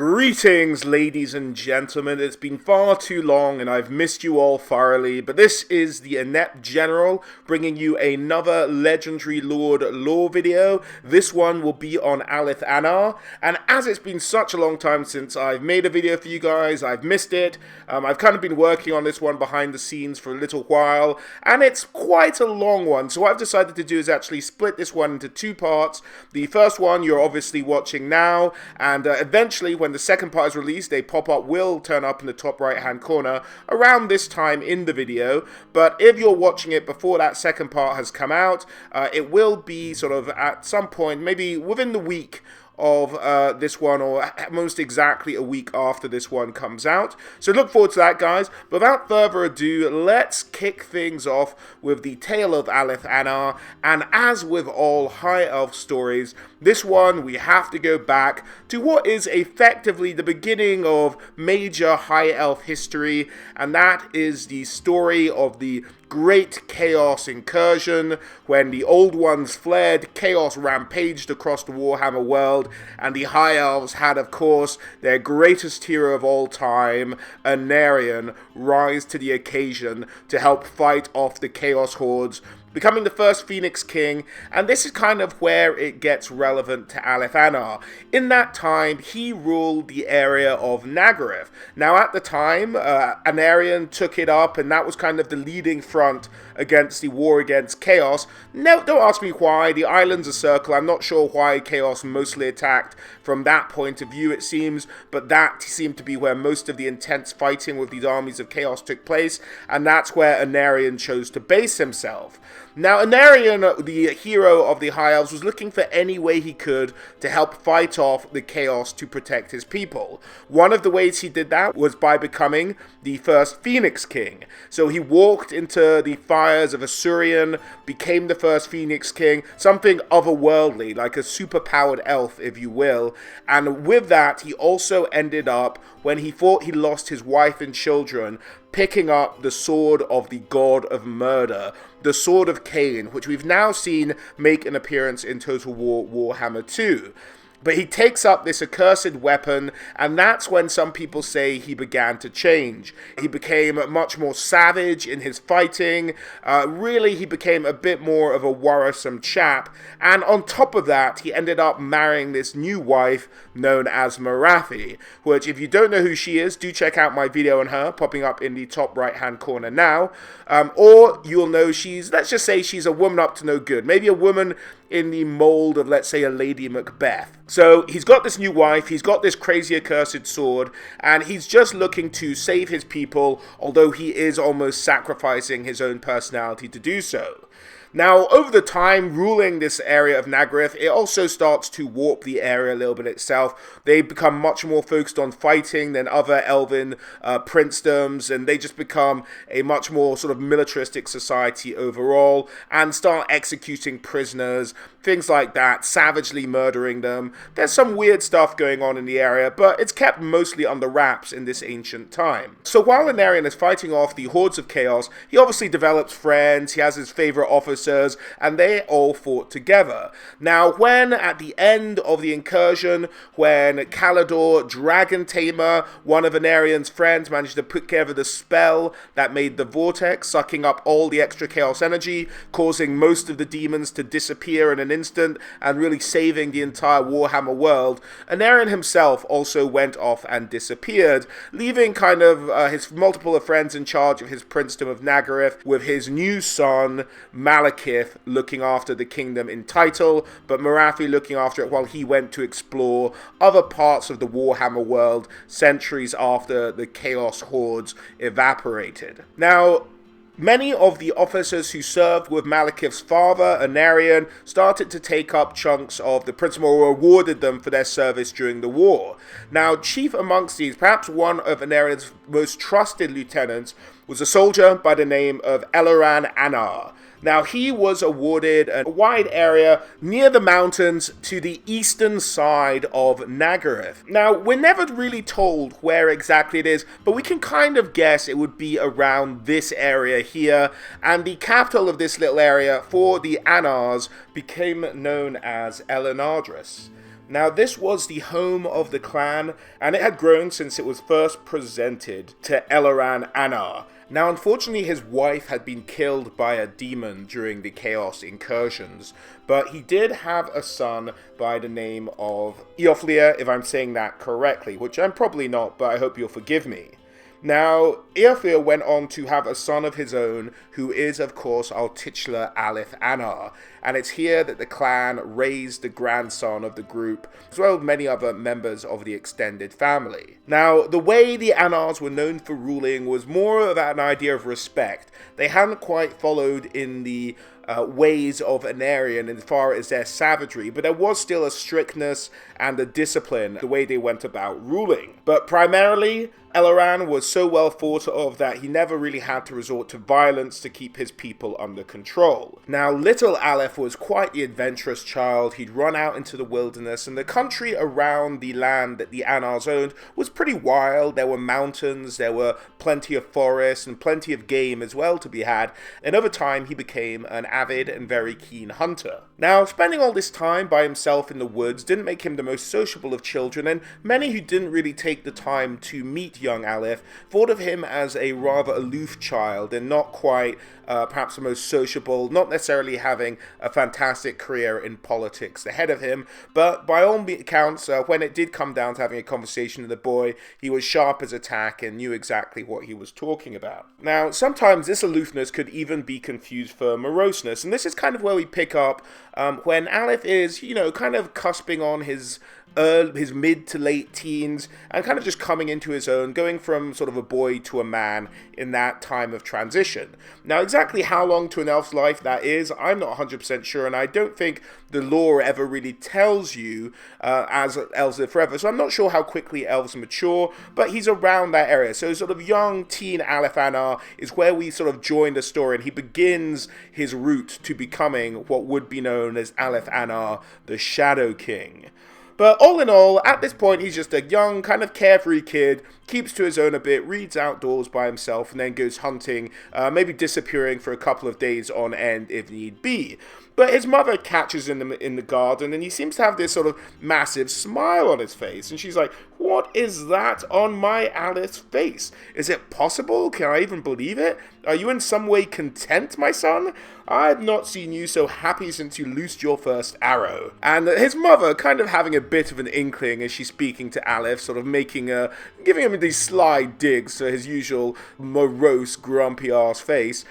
Greetings, ladies and gentlemen. It's been far too long and I've missed you all thoroughly, but this is the Inept General bringing you another Legendary Lord lore video. This one will be on Alith Anar, and as it's been such a long time since I've made a video for you guys, I've missed it. I've kind of been working on this one behind the scenes for a little while, and it's quite a long one, so what I've decided to do is actually split this one into two parts. The first one you're obviously watching now, and eventually when the second part is released, a pop-up will turn up in the top right hand corner around this time in the video. But if you're watching it before that second part has come out, it will be sort of at some point, maybe within the week of this one, or most exactly a week after this one comes out. So look forward to that, guys. But without further ado, let's kick things off with the tale of Alith Anar. And as with all High Elf stories, this one we have to go back to what is effectively the beginning of major High Elf history, and that is the story of the Great Chaos Incursion. When the Old Ones fled, chaos rampaged across the Warhammer world, and the High Elves had, of course, their greatest hero of all time, Anarion, rise to the occasion to help fight off the Chaos Hordes, becoming the first Phoenix King. And this is kind of where it gets relevant to Alith Anar. In that time, he ruled the area of Nagarythe. Now, at the time, Anarion took it up, and that was kind of the leading front against the war against Chaos. No, don't ask me why. The island's a circle. I'm not sure why Chaos mostly attacked from that point of view, it seems, but that seemed to be where most of the intense fighting with these armies of Chaos took place, and that's where Anarion chose to base himself. Now, Anarion, the hero of the High Elves, was looking for any way he could to help fight off the Chaos to protect his people. One of the ways he did that was by becoming the first Phoenix King. So he walked into the fires of Asurion, became the first Phoenix King, something otherworldly, like a super-powered elf, if you will. And with that, he also ended up, when he thought he lost his wife and children, picking up the sword of the god of murder, the Sword of Cain, which we've now seen make an appearance in Total War Warhammer 2. But he takes up this accursed weapon, and that's when some people say he began to change. He became much more savage in his fighting. Really, he became a bit more of a worrisome chap. And on top of that, he ended up marrying this new wife known as Malekith, which, if you don't know who she is, do check out my video on her, popping up in the top right-hand corner now. Or you'll know let's just say she's a woman up to no good. Maybe a woman in the mold of, let's say, a Lady Macbeth. So he's got this new wife, he's got this crazy accursed sword, and he's just looking to save his people, although he is almost sacrificing his own personality to do so. Now, over the time ruling this area of Nagarythe, it also starts to warp the area a little bit itself. They become much more focused on fighting than other elven princedoms, and they just become a much more sort of militaristic society overall, and start executing prisoners, things like that, savagely murdering them. There's some weird stuff going on in the area, but it's kept mostly under wraps in this ancient time. So while Anarion is fighting off the hordes of chaos, he obviously develops friends, he has his favorite officers, and they all fought together. Now, when at the end of the incursion, when Kalidor, Dragon Tamer, one of Anarion's friends, managed to put together the spell that made the vortex, sucking up all the extra chaos energy, causing most of the demons to disappear in an instant, and really saving the entire Warhammer world, Anarion himself also went off and disappeared, leaving kind of his multiple of friends in charge of his princedom of Nagarythe, with his new son, Malekith, looking after the kingdom in title, but Malekith looking after it while he went to explore other parts of the Warhammer world centuries after the Chaos Hordes evaporated. Now, many of the officers who served with Malekith's father, Anarion, started to take up chunks of the principal, or rewarded them for their service during the war. Now, chief amongst these, perhaps one of Anarion's most trusted lieutenants, was a soldier by the name of Alith Anar. Now, he was awarded a wide area near the mountains to the eastern side of Nagarythe. Now, we're never really told where exactly it is, but we can kind of guess it would be around this area here, and the capital of this little area for the Anars became known as Elenardris. Now, this was the home of the clan, and it had grown since it was first presented to Alith Anar. Now, unfortunately, his wife had been killed by a demon during the Chaos incursions, but he did have a son by the name of Eothlia, if I'm saying that correctly, which I'm probably not, but I hope you'll forgive me. Now, Eothlia went on to have a son of his own, who is, of course, our titular Alith Anar, and it's here that the clan raised the grandson of the group, as well as many other members of the extended family. Now, the way the Anars were known for ruling was more about an idea of respect. They hadn't quite followed in the ways of Anarian as far as their savagery, but there was still a strictness and a discipline the way they went about ruling. But primarily, Eleran was so well thought of that he never really had to resort to violence to keep his people under control. Now, little Alith was quite the adventurous child. He'd run out into the wilderness, and the country around the land that the Anars owned was pretty wild. There were mountains, there were plenty of forests, and plenty of game as well to be had, and over time he became an avid and very keen hunter. Now, spending all this time by himself in the woods didn't make him the most sociable of children, and many who didn't really take the time to meet young Alith thought of him as a rather aloof child and not quite perhaps the most sociable, not necessarily having a fantastic career in politics ahead of him, but by all accounts, when it did come down to having a conversation with the boy, he was sharp as a tack and knew exactly what he was talking about. Now, sometimes this aloofness could even be confused for moroseness, and this is kind of where we pick up when Alith is, kind of cusping on his mid to late teens and kind of just coming into his own, going from sort of a boy to a man in that time of transition. Now, exactly how long to an elf's life that is, I'm not 100% sure, and I don't think the lore ever really tells you as elves live forever, so I'm not sure how quickly elves mature, but he's around that area. So sort of young teen Alith Anar is where we sort of join the story, and he begins his route to becoming what would be known as Alith Anar, the Shadow King. But all in all, at this point, he's just a young, kind of carefree kid, keeps to his own a bit, reads outdoors by himself, and then goes hunting, maybe disappearing for a couple of days on end if need be. But his mother catches him in the garden, and he seems to have this sort of massive smile on his face. And she's like, "What is that on my Alith's face? Is it possible? Can I even believe it? Are you in some way content, my son? I've not seen you so happy since you loosed your first arrow." And his mother kind of having a bit of an inkling as she's speaking to Alith, sort of giving him these sly digs to his usual morose, grumpy-ass face,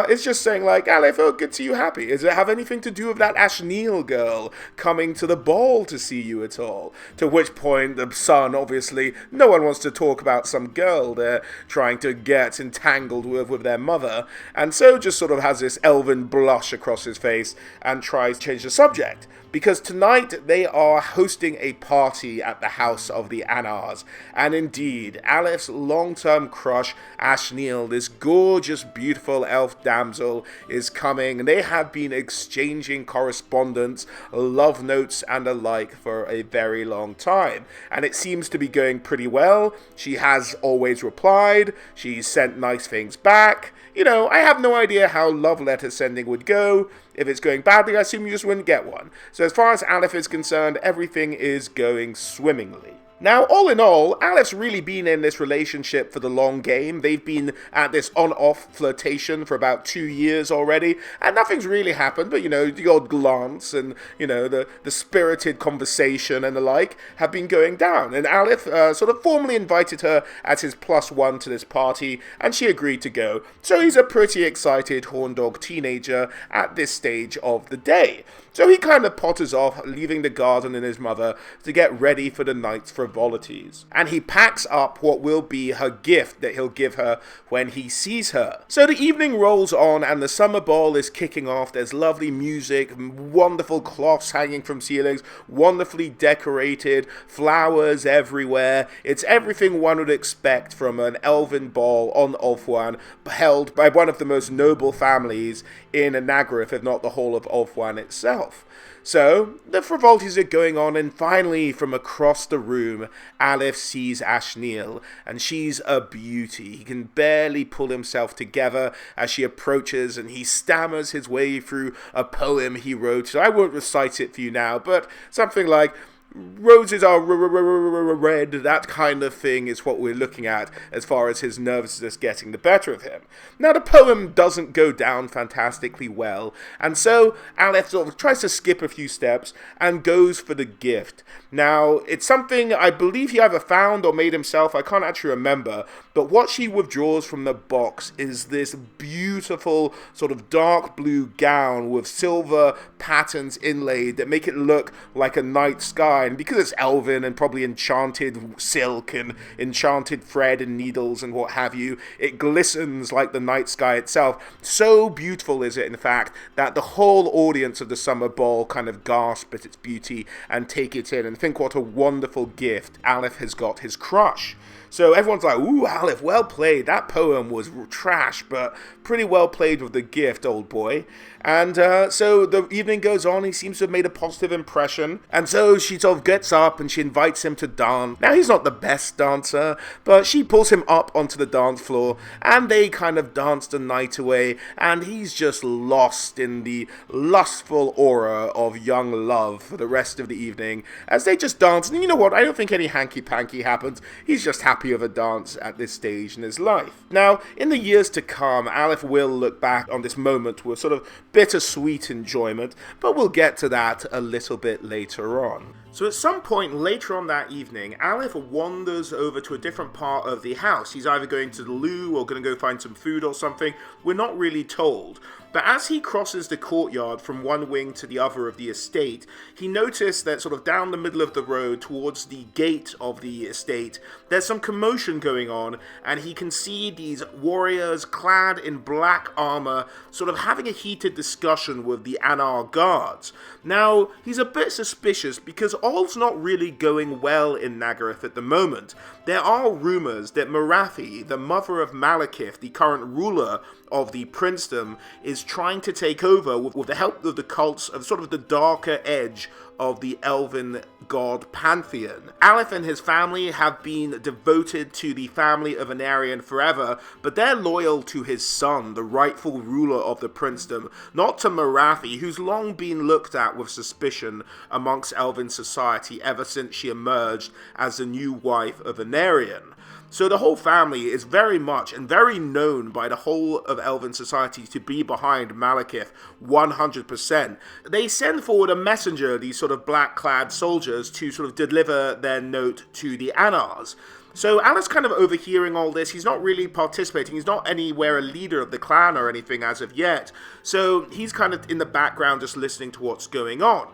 is just saying like, "Alith, oh, good to see you happy. Does it have anything to do with that Ashneel girl coming to the ball to see you at all?" To which point the son, obviously, no one wants to talk about some girl they're trying to get entangled with their mother, and so just sort of has this elven blush across his face and tries to change the subject. Because tonight they are hosting a party at the house of the Anars, and indeed, Alith's long-term crush, Ashneel, this gorgeous, beautiful elf damsel, is coming. They have been exchanging correspondence, love notes, and the like for a very long time, and it seems to be going pretty well. She has always replied, she's sent nice things back. I have no idea how love letter sending would go. If it's going badly, I assume you just wouldn't get one. So as far as Alith is concerned, everything is going swimmingly. Now, all in all, Alith's really been in this relationship for the long game. They've been at this on-off flirtation for about 2 years already, and nothing's really happened, but, the odd glance and, the spirited conversation and the like have been going down. And Alith sort of formally invited her as his +1 to this party, and she agreed to go. So he's a pretty excited horndog teenager at this stage of the day. So he kind of potters off, leaving the garden and his mother to get ready for the night's frivolities. And he packs up what will be her gift that he'll give her when he sees her. So the evening rolls on and the summer ball is kicking off. There's lovely music, wonderful cloths hanging from ceilings, wonderfully decorated, flowers everywhere. It's everything one would expect from an elven ball on Ulthuan, held by one of the most noble families in Nagarythe, if not the whole of Ulthuan itself. So, the frivolities are going on, and finally, from across the room, Alith sees Ashneel, and she's a beauty. He can barely pull himself together as she approaches, and he stammers his way through a poem he wrote. So I won't recite it for you now, but something like, roses are red, that kind of thing is what we're looking at as far as his nervousness getting the better of him. Now, the poem doesn't go down fantastically well, and so Alith sort of tries to skip a few steps and goes for the gift. Now, it's something I believe he either found or made himself, I can't actually remember, but what she withdraws from the box is this beautiful sort of dark blue gown with silver patterns inlaid that make it look like a night sky. And because it's elven and probably enchanted silk and enchanted thread and needles and what have you, it glistens like the night sky itself. So beautiful is it, in fact, that the whole audience of the summer ball kind of gasp at its beauty and take it in and think what a wonderful gift Alith has got his crush. So everyone's like, ooh, Alith, well played. That poem was trash, but pretty well played with the gift, old boy. And so the evening goes on. He seems to have made a positive impression. And so she sort of gets up and she invites him to dance. Now, he's not the best dancer, but she pulls him up onto the dance floor and they kind of dance the night away. And he's just lost in the lustful aura of young love for the rest of the evening as they just dance. And you know what? I don't think any hanky-panky happens. He's just happy with a dance at this stage in his life. Now, in the years to come, Alith will look back on this moment with sort of bittersweet enjoyment, but we'll get to that a little bit later on. So at some point later on that evening, Alith wanders over to a different part of the house. He's either going to the loo or going to go find some food or something. We're not really told. But as he crosses the courtyard from one wing to the other of the estate, he noticed that sort of down the middle of the road towards the gate of the estate, there's some commotion going on, and he can see these warriors clad in black armor sort of having a heated discussion with the Anar guards. Now, he's a bit suspicious because all's not really going well in Nagarythe at the moment. There are rumors that Morathi, the mother of Malekith, the current ruler of the princedom, is trying to take over with the help of the cults of sort of the darker edge of the elven god pantheon. Alith and his family have been devoted to the family of Anarion forever, but they're loyal to his son, the rightful ruler of the princedom, not to Morathi, who's long been looked at with suspicion amongst elven society ever since she emerged as the new wife of Anarion. So the whole family is very much and very known by the whole of elven society to be behind Malekith 100%. They send forward a messenger, these sort of black-clad soldiers, to sort of deliver their note to the Anars. So Alith's kind of overhearing all this. He's not really participating. He's not anywhere a leader of the clan or anything as of yet. So he's kind of in the background just listening to what's going on.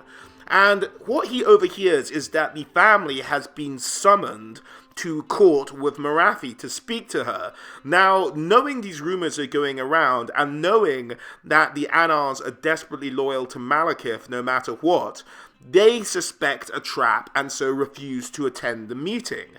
And what he overhears is that the family has been summoned to court with Morathi to speak to her. Now, knowing these rumors are going around and knowing that the Anars are desperately loyal to Malekith no matter what, they suspect a trap and so refuse to attend the meeting.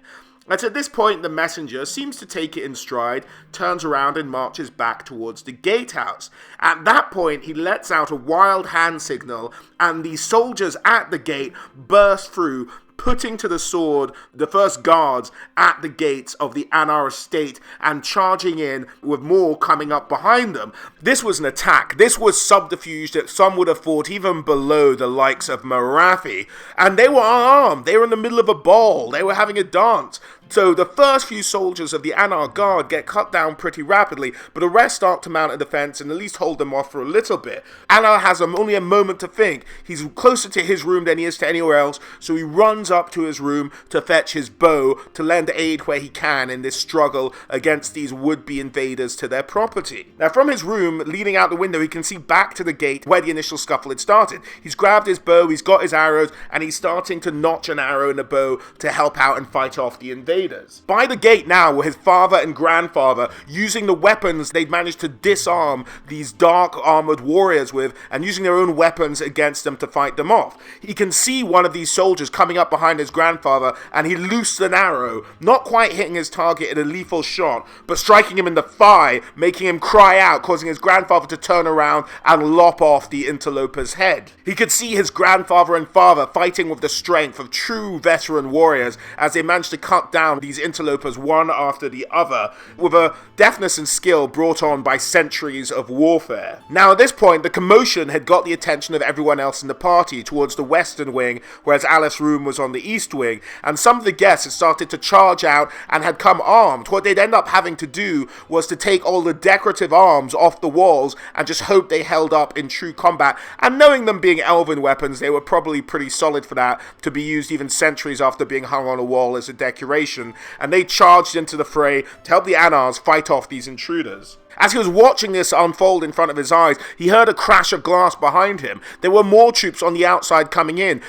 And at this point, the messenger seems to take it in stride, turns around and marches back towards the gatehouse. At that point, he lets out a wild hand signal, and the soldiers at the gate burst through, putting to the sword the first guards at the gates of the Anar estate and charging in with more coming up behind them. This was an attack. This was subterfuge that some would have thought even below the likes of Morathi. And they were armed. They were in the middle of a ball. They were having a dance. So the first few soldiers of the Anar guard get cut down pretty rapidly, but the rest start to mount a defense and at least hold them off for a little bit. Anar has only a moment to think. He's closer to his room than he is to anywhere else, so he runs up to his room to fetch his bow to lend aid where he can in this struggle against these would-be invaders to their property. Now from his room, leaning out the window, he can see back to the gate where the initial scuffle had started. He's grabbed his bow, he's got his arrows, and he's starting to notch an arrow in a bow to help out and fight off the invaders. By the gate now were his father and grandfather, using the weapons they'd managed to disarm these dark armored warriors with, and using their own weapons against them to fight them off. He can see one of these soldiers coming up behind his grandfather, and he loosed an arrow, not quite hitting his target in a lethal shot, but striking him in the thigh, making him cry out, causing his grandfather to turn around and lop off the interloper's head. He could see his grandfather and father fighting with the strength of true veteran warriors as they managed to cut down down these interlopers one after the other, with a deftness and skill brought on by centuries of warfare. Now at this point, the commotion had got the attention of everyone else in the party towards the western wing, whereas Alith's room was on the east wing, and some of the guests had started to charge out and had come armed. What they'd end up having to do was to take all the decorative arms off the walls and just hope they held up in true combat, and knowing them being elven weapons, they were probably pretty solid for that, to be used even centuries after being hung on a wall as a decoration, and they charged into the fray to help the Anars fight off these intruders. As he was watching this unfold in front of his eyes, he heard a crash of glass behind him. There were more troops on the outside coming in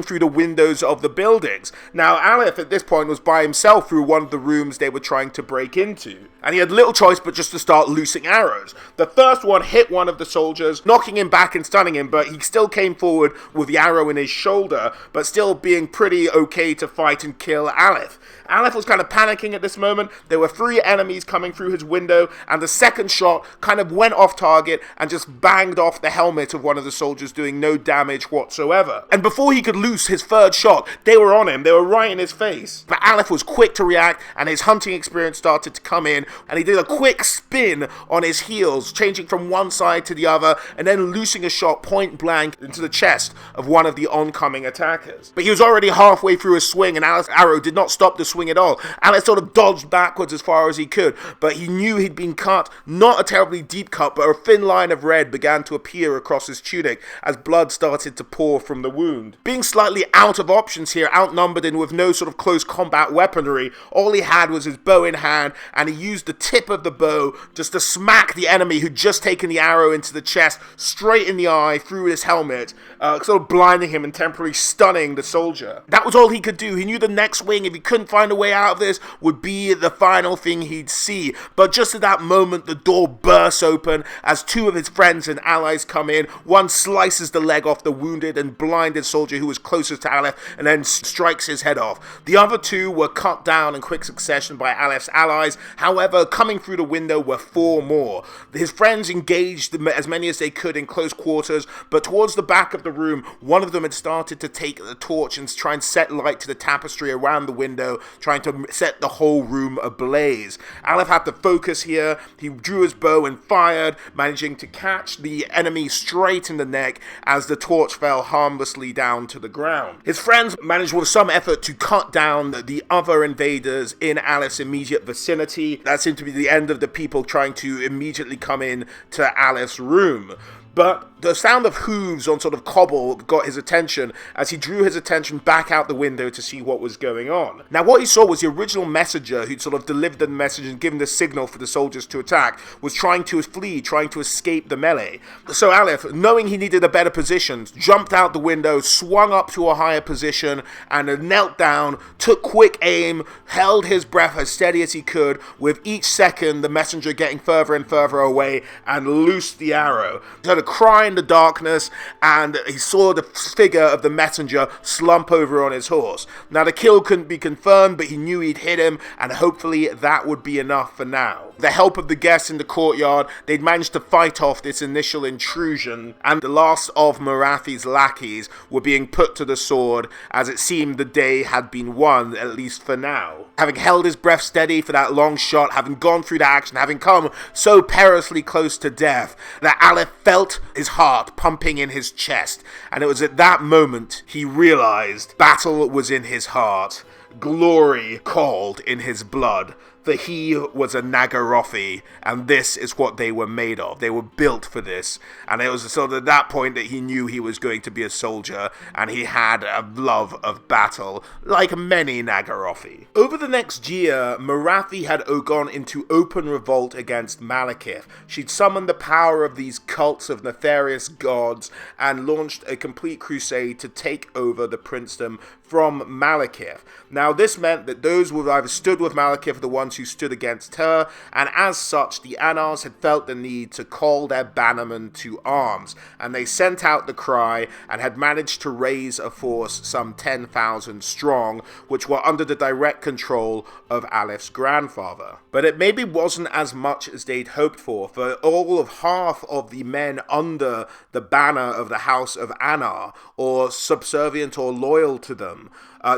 through the windows of the buildings. Now, Alith at this point was by himself through one of the rooms they were trying to break into, and he had little choice but just to start loosing arrows. The first one hit one of the soldiers, knocking him back and stunning him, but he still came forward with the arrow in his shoulder, but still being pretty okay to fight and kill Alith. Alith was kind of panicking at this moment. There were 3 enemies coming through his window, and the second shot kind of went off target and just banged off the helmet of one of the soldiers, doing no damage whatsoever. And before he could loose his third shot, they were on him. They were right in his face. But Alith was quick to react, and his hunting experience started to come in, and he did a quick spin on his heels, changing from one side to the other, and then loosing a shot point blank into the chest of one of the oncoming attackers. But he was already halfway through his swing, and Alith's arrow did not stop the swing at all. Alith sort of dodged backwards as far as he could, but he knew he'd been cut. Not a terribly deep cut, but a thin line of red began to appear across his tunic as blood started to pour from the wound. Being slightly out of options here, outnumbered and with no sort of close combat weaponry, all he had was his bow in hand, and he used the tip of the bow just to smack the enemy who'd just taken the arrow into the chest, straight in the eye through his helmet, sort of blinding him and temporarily stunning the soldier. That was all he could do. He knew the next swing, if he couldn't find a way out of this, would be the final thing he'd see. But just at that moment, the door bursts open as 2 of his friends and allies come in. One slices the leg off the wounded and blinded soldier who was closest to Alith, and then strikes his head off. The other 2 were cut down in quick succession by Alith's allies. However, coming through the window were 4 more. His friends engaged as many as they could in close quarters, but towards the back of the room, one of them had started to take the torch and try and set light to the tapestry around the window, trying to set the whole room ablaze. Alith had to focus here. He drew his bow and fired, managing to catch the enemy straight in the neck as the torch fell harmlessly down to the ground. His friends managed with some effort to cut down the other invaders in Alith's immediate vicinity. That seemed to be the end of the people trying to immediately come in to Alith's room. But the sound of hooves on sort of cobble got his attention as he drew his attention back out the window to see what was going on. Now what he saw was the original messenger who'd sort of delivered the message and given the signal for the soldiers to attack was trying to flee, trying to escape the melee. So Alith, knowing he needed a better position, jumped out the window, swung up to a higher position, and knelt down, took quick aim, held his breath as steady as he could, with each second the messenger getting further and further away, and loosed the arrow. He heard a cry in the darkness, and he saw the figure of the messenger slump over on his horse. Now the kill couldn't be confirmed, but he knew he'd hit him, and hopefully that would be enough for now. With the help of the guests in the courtyard, they'd managed to fight off this initial intrusion, and the last of Morathi's lackeys were being put to the sword, as it seemed the day had been won, at least for now. Having held his breath steady for that long shot, having gone through the action, having come so perilously close to death, that Alith felt his heart pumping in his chest, and it was at that moment he realized battle was in his heart, glory called in his blood. For he was a Nagarythe, and this is what they were made of. They were built for this, and it was sort of at that point that he knew he was going to be a soldier, and he had a love of battle, like many Nagarythe. Over the next year, Morathi had gone into open revolt against Malekith. She'd summoned the power of these cults of nefarious gods, and launched a complete crusade to take over the princedom from Malekith. Now this meant that those who either stood with Malekith were the ones who stood against her, and as such the Anars had felt the need to call their bannermen to arms, and they sent out the cry and had managed to raise a force some 10,000 strong, which were under the direct control of Alith's grandfather. But it maybe wasn't as much as they'd hoped for all of half of the men under the banner of the House of Anar, or subservient or loyal to them,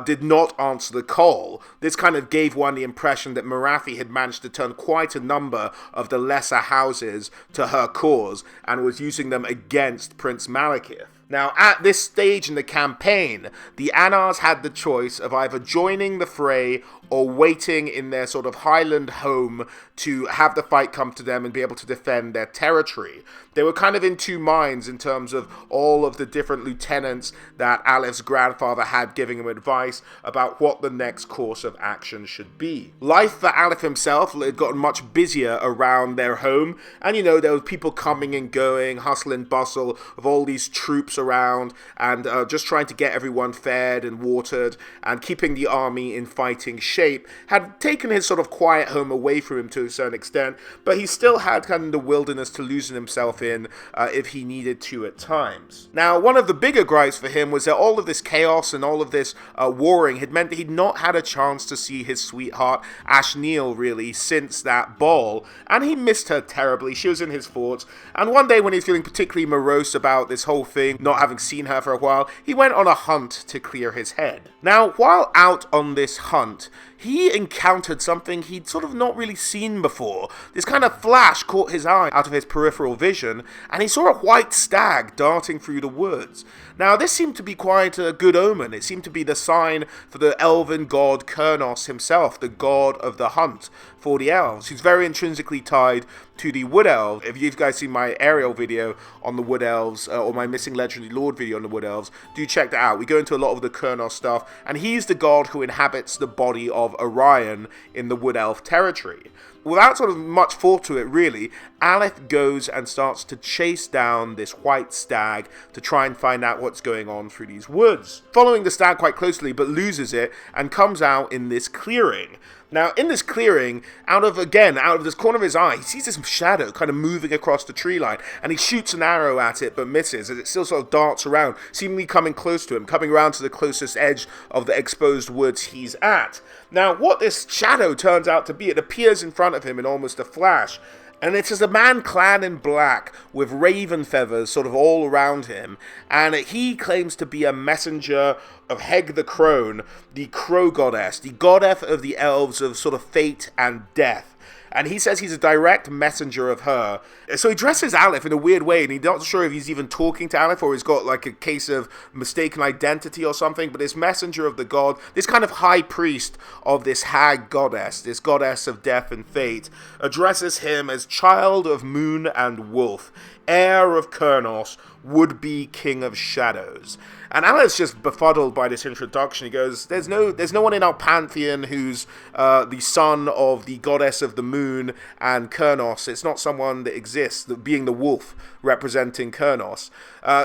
did not answer the call. This kind of gave one the impression that Morathi had managed to turn quite a number of the lesser houses to her cause and was using them against Prince Malekith. Now, at this stage in the campaign, the Anars had the choice of either joining the fray or waiting in their sort of highland home to have the fight come to them and be able to defend their territory. They were kind of in two minds in terms of all of the different lieutenants that Alith's grandfather had giving him advice about what the next course of action should be. Life for Alith himself had gotten much busier around their home, and there were people coming and going, hustle and bustle of all these troops around, and just trying to get everyone fed and watered and keeping the army in fighting shape had taken his sort of quiet home away from him to a certain extent, but he still had kind of the wilderness to loosen himself in if he needed to at times. Now, one of the bigger gripes for him was that all of this chaos and all of this warring had meant that he'd not had a chance to see his sweetheart Ashneel really since that ball, and he missed her terribly. She was in his thoughts, and one day when he was feeling particularly morose about this whole thing, not having seen her for a while, he went on a hunt to clear his head. Now, while out on this hunt, he encountered something he'd sort of not really seen before. This kind of flash caught his eye out of his peripheral vision, and he saw a white stag darting through the woods. Now, this seemed to be quite a good omen. It seemed to be the sign for the elven god Kurnos himself, the god of the hunt for the elves, who's very intrinsically tied to the wood elves. If you've guys seen my aerial video on the wood elves, or my missing legendary lord video on the wood elves, do check that out. We go into a lot of the Kurnos stuff, and he's the god who inhabits the body of Orion in the wood elf territory. Without sort of much thought to it, really, Alith goes and starts to chase down this white stag to try and find out what's going on through these woods. Following the stag quite closely, but loses it and comes out in this clearing. Now, in this clearing, out of this corner of his eye, he sees this shadow kind of moving across the tree line, and he shoots an arrow at it, but misses, as it still sort of darts around, seemingly coming close to him, coming around to the closest edge of the exposed woods he's at. Now, what this shadow turns out to be, it appears in front of him in almost a flash, and it is a man clad in black with raven feathers sort of all around him, and he claims to be a messenger of Heg the Crone, the crow goddess, the goddess of the elves of sort of fate and death. And he says he's a direct messenger of her. So he dresses Alith in a weird way, and he's not sure if he's even talking to Alith or he's got like a case of mistaken identity or something, but this messenger of the god, this kind of high priest of this hag goddess, this goddess of death and fate, addresses him as child of moon and wolf, heir of Kurnos, would-be king of shadows. And Alith's just befuddled by this introduction. He goes, there's no one in our pantheon who's the son of the goddess of the moon and Kurnos. It's not someone that exists, being the wolf representing Kurnos.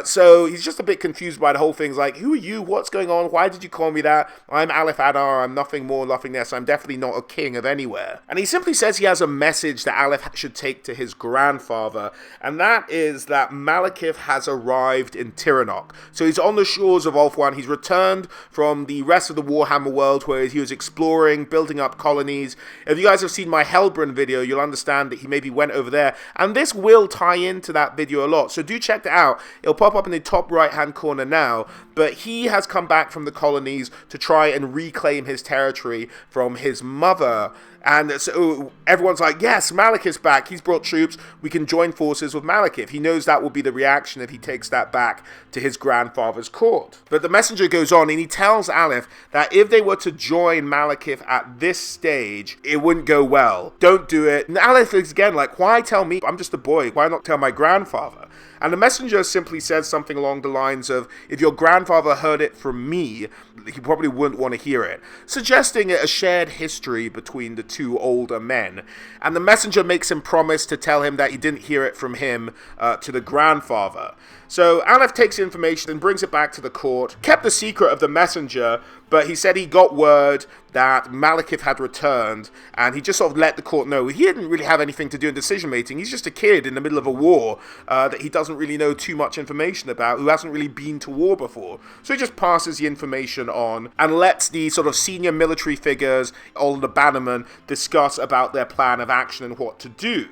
So he's just a bit confused by the whole thing. He's like, who are you? What's going on? Why did you call me that? I'm Alith Anar. I'm nothing more, nothing less. I'm definitely not a king of anywhere. And he simply says he has a message that Alith should take to his grandfather, and that is that Malekith has arrived in Tiranoc. So he's on the shores of Ulthuan. He's returned from the rest of the Warhammer world where he was exploring, building up colonies. If you guys have seen my Hellbrunn video, you'll understand that he maybe went over there, and this will tie into that video a lot. So do check that out. It'll pop up in the top right hand corner now, but he has come back from the colonies to try and reclaim his territory from his mother. And so everyone's like, yes, Malekith's back. He's brought troops. We can join forces with Malekith. He knows that will be the reaction if he takes that back to his grandfather's court. But the messenger goes on and he tells Alith that if they were to join Malekith at this stage, it wouldn't go well. Don't do it. And Alith is again like, why tell me? I'm just a boy. Why not tell my grandfather? And the messenger simply says something along the lines of, if your grandfather heard it from me, he probably wouldn't want to hear it, suggesting a shared history between the two older men. And the messenger makes him promise to tell him that he didn't hear it from him to the grandfather. So Alith takes the information and brings it back to the court, kept the secret of the messenger, but he said he got word that Malekith had returned, and he just sort of let the court know he didn't really have anything to do in decision making. He's just a kid in the middle of a war that he doesn't really know too much information about, who hasn't really been to war before. So he just passes the information on and lets the sort of senior military figures, all the bannermen, discuss about their plan of action and what to do.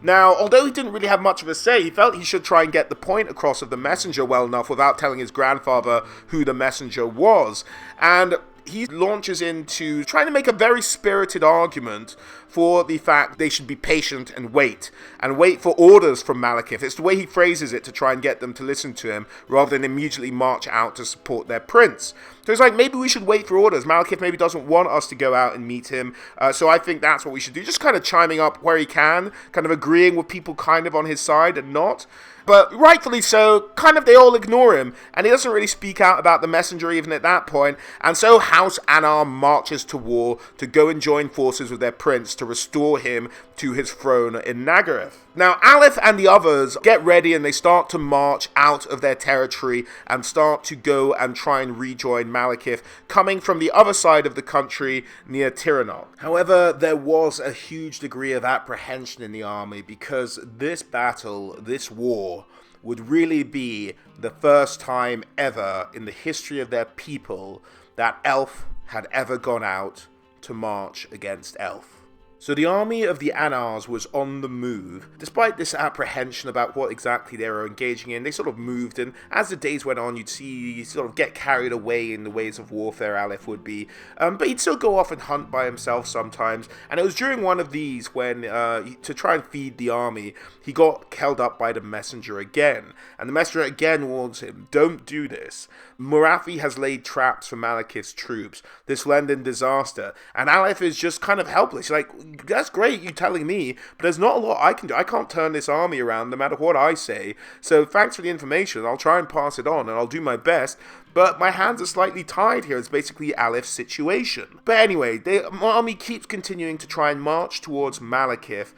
Now, although he didn't really have much of a say, he felt he should try and get the point across of the messenger well enough without telling his grandfather who the messenger was. And he launches into trying to make a very spirited argument for the fact they should be patient and wait for orders from Malekith. It's the way he phrases it to try and get them to listen to him rather than immediately march out to support their prince. So it's like, maybe we should wait for orders. Malekith maybe doesn't want us to go out and meet him, so I think that's what we should do. Just kind of chiming up where he can, kind of agreeing with people kind of on his side and not. But rightfully so, kind of they all ignore him, and he doesn't really speak out about the messenger even at that point, and so House Anar marches to war to go and join forces with their prince to restore him to his throne in Nagarythe. Now, Alith and the others get ready and they start to march out of their territory and start to go and try and rejoin Malekith, coming from the other side of the country near Tiranoth. However, there was a huge degree of apprehension in the army because this battle, this war, would really be the first time ever in the history of their people that elf had ever gone out to march against elf. So the army of the Anars was on the move. Despite this apprehension about what exactly they were engaging in, they sort of moved, and as the days went on, you'd see you sort of get carried away in the ways of warfare Alith would be. But he'd still go off and hunt by himself sometimes, and it was during one of these when, to try and feed the army, he got held up by the messenger again. And the messenger again warns him, don't do this. Morathi has laid traps for Malekith's troops. This will end in disaster. And Alith is just kind of helpless. Like, that's great, you telling me, but there's not a lot I can do. I can't turn this army around no matter what I say. So thanks for the information. I'll try and pass it on, and I'll do my best. But my hands are slightly tied here. It's basically Alith's situation. But anyway, the army keeps continuing to try and march towards Malekith.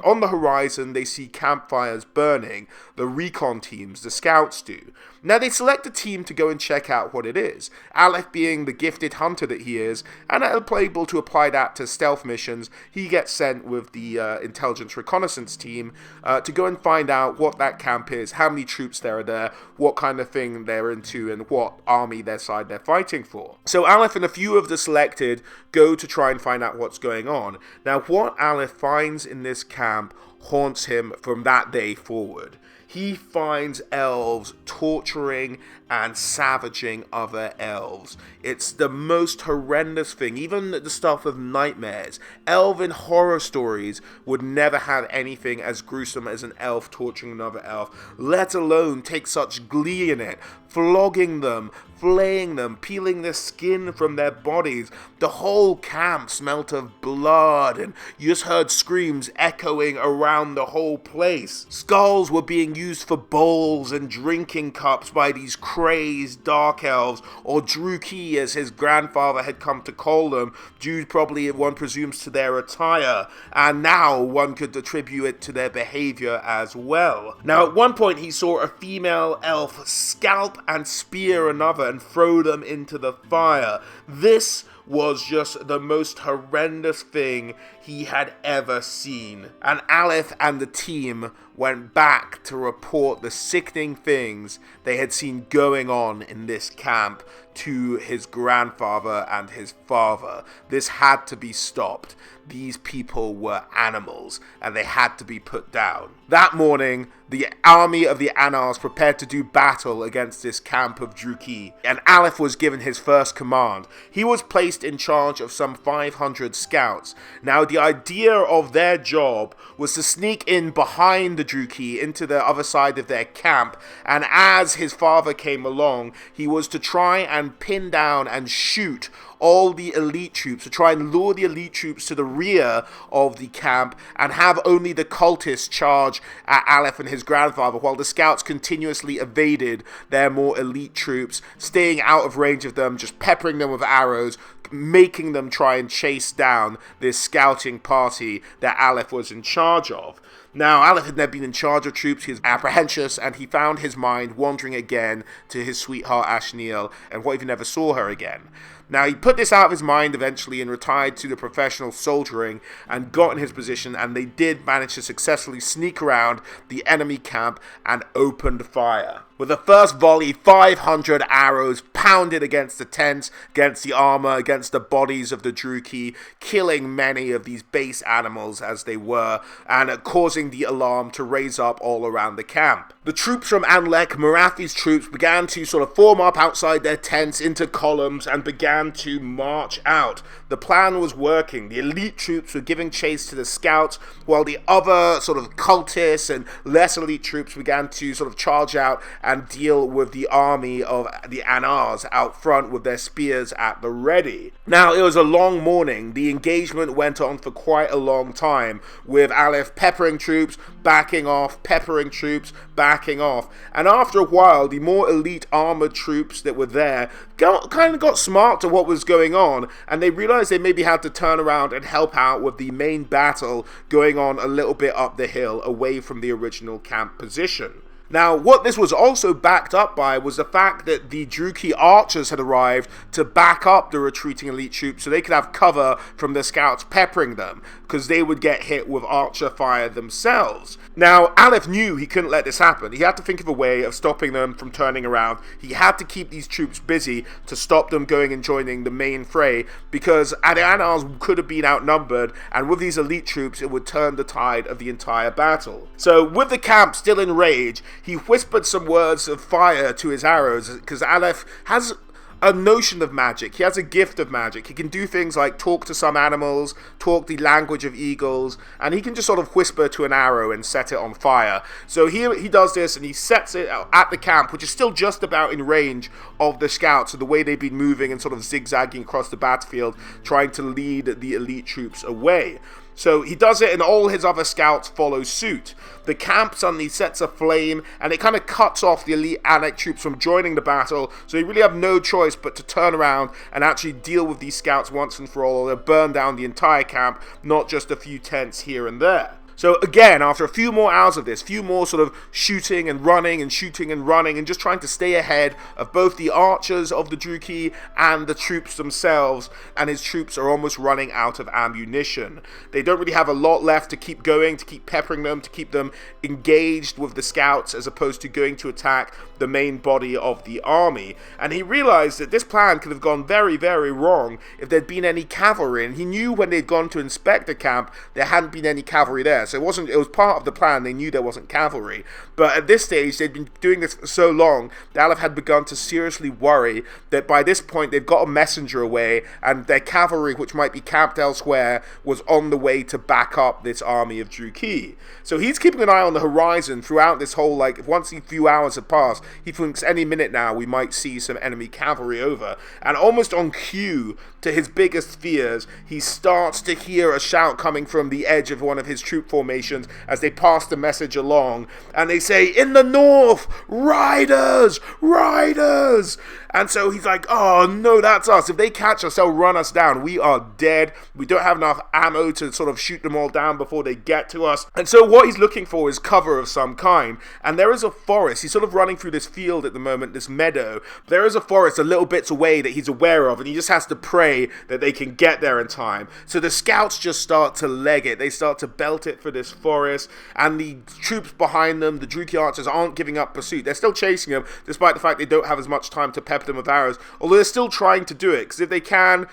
On the horizon, they see campfires burning. The recon teams, the scouts do. Now, they select a team to go and check out what it is. Alith, being the gifted hunter that he is, and able to apply that to stealth missions, he gets sent with the intelligence reconnaissance team to go and find out what that camp is, how many troops there are there, what kind of thing they're into, and what army their side they're fighting for. So Alith and a few of the selected go to try and find out what's going on. Now, what Alith finds in this camp haunts him from that day forward. He finds elves torturing and savaging other elves. It's the most horrendous thing. Even the stuff of nightmares. Elven horror stories would never have anything as gruesome as an elf torturing another elf, let alone take such glee in it, flogging them, flaying them, peeling the skin from their bodies. The whole camp smelt of blood, and you just heard screams echoing around the whole place. Skulls were being used for bowls and drinking cups by these crazed dark elves, or Druchii as his grandfather had come to call them, due probably, one presumes, to their attire, and now one could attribute it to their behavior as well. Now, at one point he saw a female elf scalp and spear another and throw them into the fire. This was just the most horrendous thing he had ever seen. And Alith and the team went back to report the sickening things they had seen going on in this camp to his grandfather and his father. This had to be stopped. These people were animals, and they had to be put down. That morning, the army of the Anars prepared to do battle against this camp of Druchii, and Alith was given his first command. He was placed in charge of some 500 scouts. Now, the idea of their job was to sneak in behind the Druchii into the other side of their camp, and as his father came along, he was to try and pin down and shoot all the elite troops, to try and lure the elite troops to the rear of the camp and have only the cultists charge at Alith and his grandfather, while the scouts continuously evaded their more elite troops, staying out of range of them, just peppering them with arrows, making them try and chase down this scouting party that Alith was in charge of. Now, Alith had never been in charge of troops. He was apprehensive, and he found his mind wandering again to his sweetheart Ashneel, and what if he never saw her again? Now, he put this out of his mind eventually and retired to the professional soldiering and got in his position, and they did manage to successfully sneak around the enemy camp and opened fire. With the first volley, 500 arrows pounded against the tents, against the armor, against the bodies of the Druchii, killing many of these base animals as they were, and causing the alarm to raise up all around the camp. The troops from Anlec, Morathi's troops, began to sort of form up outside their tents into columns and began to march out. The plan was working. The elite troops were giving chase to the scouts, while the other sort of cultists and less elite troops began to sort of charge out and deal with the army of the Anars out front with their spears at the ready. Now, it was a long morning. The engagement went on for quite a long time, with Alith peppering troops, backing off, peppering troops, backing off. And after a while, the more elite armored troops that were there kind of got smart to what was going on, and they realized they maybe had to turn around and help out with the main battle going on a little bit up the hill away from the original camp position. Now, what this was also backed up by was the fact that the Druchii archers had arrived to back up the retreating elite troops so they could have cover from the scouts peppering them, because they would get hit with archer fire themselves. Now, Alith knew he couldn't let this happen. He had to think of a way of stopping them from turning around. He had to keep these troops busy to stop them going and joining the main fray, because Anars could have been outnumbered, and with these elite troops, it would turn the tide of the entire battle. So, with the camp still in rage, he whispered some words of fire to his arrows, because Alith has a notion of magic. He has a gift of magic. He can do things like talk to some animals, talk the language of eagles, and he can just sort of whisper to an arrow and set it on fire. So here he does this, and he sets it at the camp, which is still just about in range of the scouts, so the way they've been moving and sort of zigzagging across the battlefield, trying to lead the elite troops away. So he does it, and all his other scouts follow suit. The camp suddenly sets aflame, and it kind of cuts off the elite Anlec troops from joining the battle, so they really have no choice but to turn around and actually deal with these scouts once and for all, or they'll burn down the entire camp, not just a few tents here and there. So again, after a few more hours of this, few more sort of shooting and running and shooting and running and just trying to stay ahead of both the archers of the Druchii and the troops themselves, and his troops are almost running out of ammunition. They don't really have a lot left to keep going, to keep peppering them, to keep them engaged with the scouts as opposed to going to attack the main body of the army. And he realized that this plan could have gone very, very wrong if there'd been any cavalry, and he knew when they'd gone to inspect the camp there hadn't been any cavalry there. So it was part of the plan. They knew there wasn't cavalry. But at this stage, they'd been doing this for so long, that Alith had begun to seriously worry that by this point they've got a messenger away, and their cavalry, which might be camped elsewhere, was on the way to back up this army of Druchii. So he's keeping an eye on the horizon throughout this whole, once a few hours have passed, he thinks any minute now we might see some enemy cavalry over. And almost on cue to his biggest fears, he starts to hear a shout coming from the edge of one of his troop formations as they pass the message along, and they say, "In the north, riders, riders!" And so he's like, oh no, that's us. If they catch us, they'll run us down. We are dead. We don't have enough ammo to sort of shoot them all down before they get to us. And so what he's looking for is cover of some kind. And there is a forest. He's sort of running through this field at the moment, this meadow. There is a forest a little bits away that he's aware of, and he just has to pray that they can get there in time. So the scouts just start to leg it. They start to belt it for this forest, and the troops behind them, the Druchii archers, aren't giving up pursuit. They're still chasing them, despite the fact they don't have as much time to pepper them with arrows, although they're still trying to do it, because if they can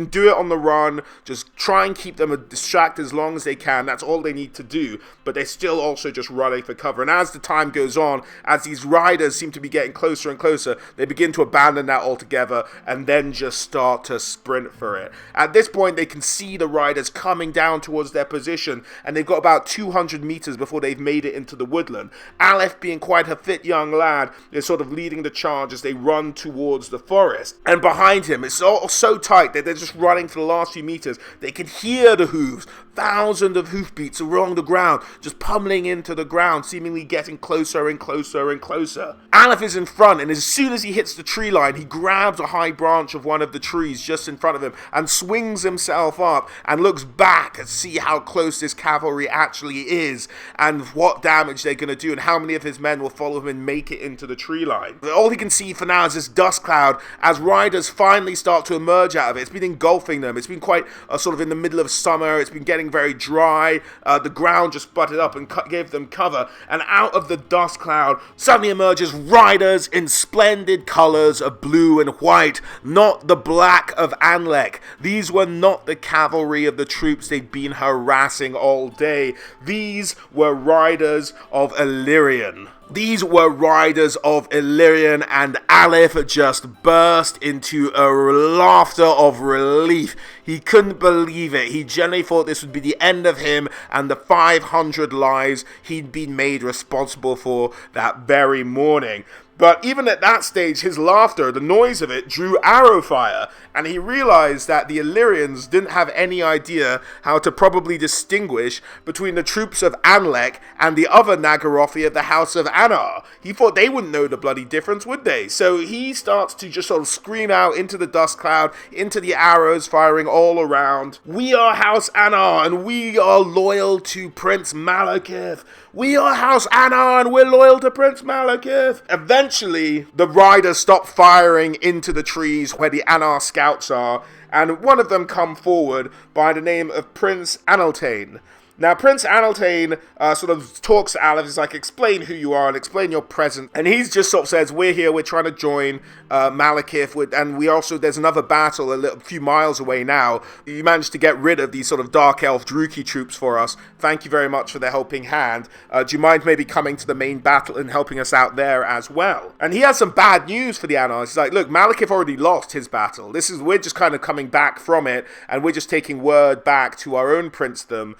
do it on the run. Just try and keep them distracted as long as they can. That's all they need to do, but they're still also just running for cover. And as the time goes on, as these riders seem to be getting closer and closer, they begin to abandon that altogether and then just start to sprint for it. At this point, they can see the riders coming down towards their position, and they've got about 200 meters before they've made it into the woodland. Alith, being quite a fit young lad, is sort of leading the charge as they run towards the forest. And behind him, it's all so tight that they're just running for the last few meters. They can hear the hooves, thousands of hoofbeats along the ground, just pummeling into the ground, seemingly getting closer and closer and closer. Alith is in front, and as soon as he hits the tree line, he grabs a high branch of one of the trees just in front of him and swings himself up and looks back to see how close this cavalry actually is, and what damage they're going to do, and how many of his men will follow him and make it into the tree line. But all he can see for now is this dust cloud as riders finally start to emerge out of it. It's been engulfing them. It's been quite sort of in the middle of summer. It's been getting very dry. The ground just butted up and gave them cover, and out of the dust cloud suddenly emerges riders in splendid colors of blue and white, not the black of Anlec. These were not the cavalry of the troops they'd been harassing all day. These were riders of Illyrian. These were riders of Illyrian, and Alith just burst into a laughter of relief. He couldn't believe it. He genuinely thought this would be the end of him and the 500 lives he'd been made responsible for that very morning. But even at that stage, his laughter, the noise of it, drew arrow fire, and he realized that the Illyrians didn't have any idea how to probably distinguish between the troops of Anlec and the other Nagarythe of the House of Anar. He thought they wouldn't know the bloody difference, would they? So he starts to just sort of scream out into the dust cloud, into the arrows firing all around. "We are House Anar, and we are loyal to Prince Malekith. We are House Anar, and we're loyal to Prince Malekith." Eventually, the riders stop firing into the trees where the Anar scouts are, and one of them come forward by the name of Prince Anlec. Now, Prince Anlec sort of talks to Alith. He's like, explain who you are and explain your presence. And he's just sort of says, we're here, we're trying to join Malekith, and we also, there's another battle a few miles away now. You managed to get rid of these sort of Dark Elf Druchii troops for us. Thank you very much for their helping hand. Do you mind maybe coming to the main battle and helping us out there as well? And he has some bad news for the Anars. He's like, look, Malekith already lost his battle. We're just kind of coming back from it, and we're just taking word back to our own princedom.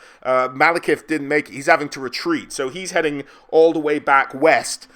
Malekith didn't make it. He's having to retreat, so he's heading all the way back west,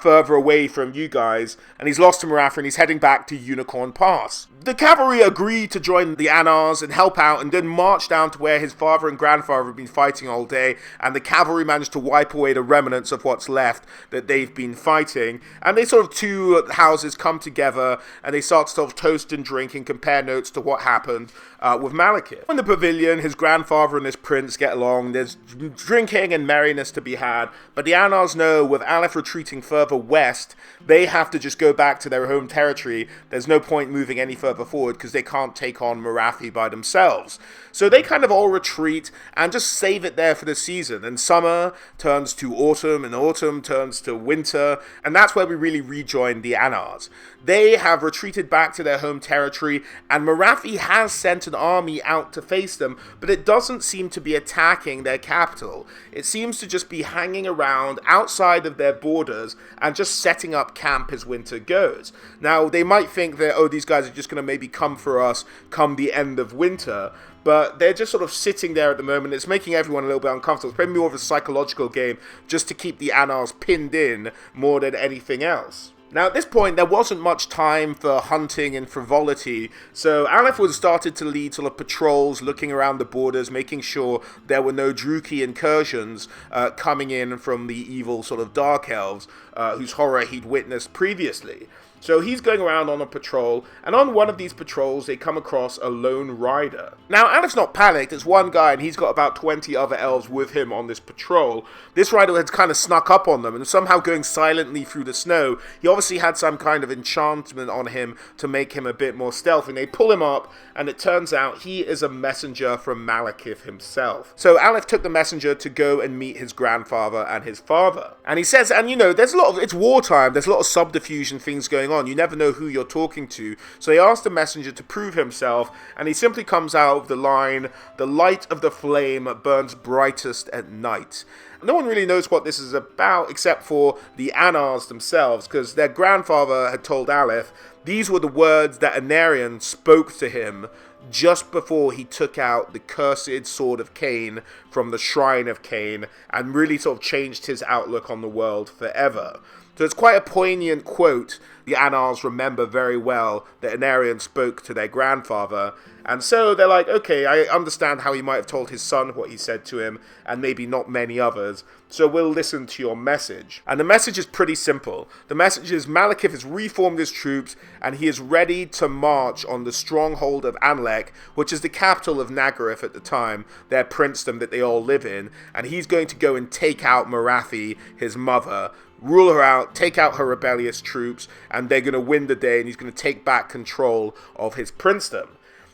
further away from you guys, and he's lost to Maratha, and he's heading back to Unicorn Pass. The cavalry agreed to join the Anars and help out, and then march down to where his father and grandfather have been fighting all day, and the cavalry managed to wipe away the remnants of what's left that they've been fighting, and they sort of two houses come together, and they start to sort of toast and drink and compare notes to what happened with Malekith. In the pavilion, his grandfather and his prince get along. There's drinking and merriness to be had, but the Anars know with Alith retreating further west, they have to just go back to their home territory. There's no point moving any further forward because they can't take on Maratha by themselves. So they kind of all retreat and just save it there for the season. And summer turns to autumn, and autumn turns to winter, and that's where we really rejoin the Anars. They have retreated back to their home territory, and Maratha has sent an army out to face them, but it doesn't seem to be attacking their capital. It seems to just be hanging around outside of their borders and just setting up camp as winter goes. Now, they might think that, oh, these guys are just going to maybe come for us come the end of winter, but they're just sort of sitting there at the moment. It's making everyone a little bit uncomfortable. It's probably more of a psychological game just to keep the Anars pinned in more than anything else. Now, at this point, there wasn't much time for hunting and frivolity, so Alith was started to lead sort of patrols, looking around the borders, making sure there were no Druchii incursions coming in from the evil sort of Dark Elves, whose horror he'd witnessed previously. So he's going around on a patrol, and on one of these patrols, they come across a lone rider. Now, Alith's not panicked. It's one guy, and he's got about 20 other elves with him on this patrol. This rider had kind of snuck up on them, and somehow going silently through the snow. He obviously had some kind of enchantment on him to make him a bit more stealthy. And they pull him up, and it turns out he is a messenger from Malekith himself. So Alith took the messenger to go and meet his grandfather and his father. And he says, and you know, it's wartime, there's a lot of subterfuge and things going on. You never know who you're talking to. So he asked the messenger to prove himself, and he simply comes out with the line, "The light of the flame burns brightest at night." No one really knows what this is about except for the Anars themselves, because their grandfather had told Alith these were the words that Anarion spoke to him just before he took out the cursed sword of Cain from the shrine of Cain and really sort of changed his outlook on the world forever. So it's quite a poignant quote the Anars remember very well that Anarion spoke to their grandfather, And so they're like, okay, I understand how he might have told his son what he said to him, and maybe not many others, so we'll listen to your message. And the message is pretty simple. The message is Malekith has reformed his troops, and he is ready to march on the stronghold of Anlec, which is the capital of Nagarythe at the time, their princedom that they all live in, and he's going to go and take out Morathi, his mother, rule her out, take out her rebellious troops, and they're going to win the day, and he's going to take back control of his princedom.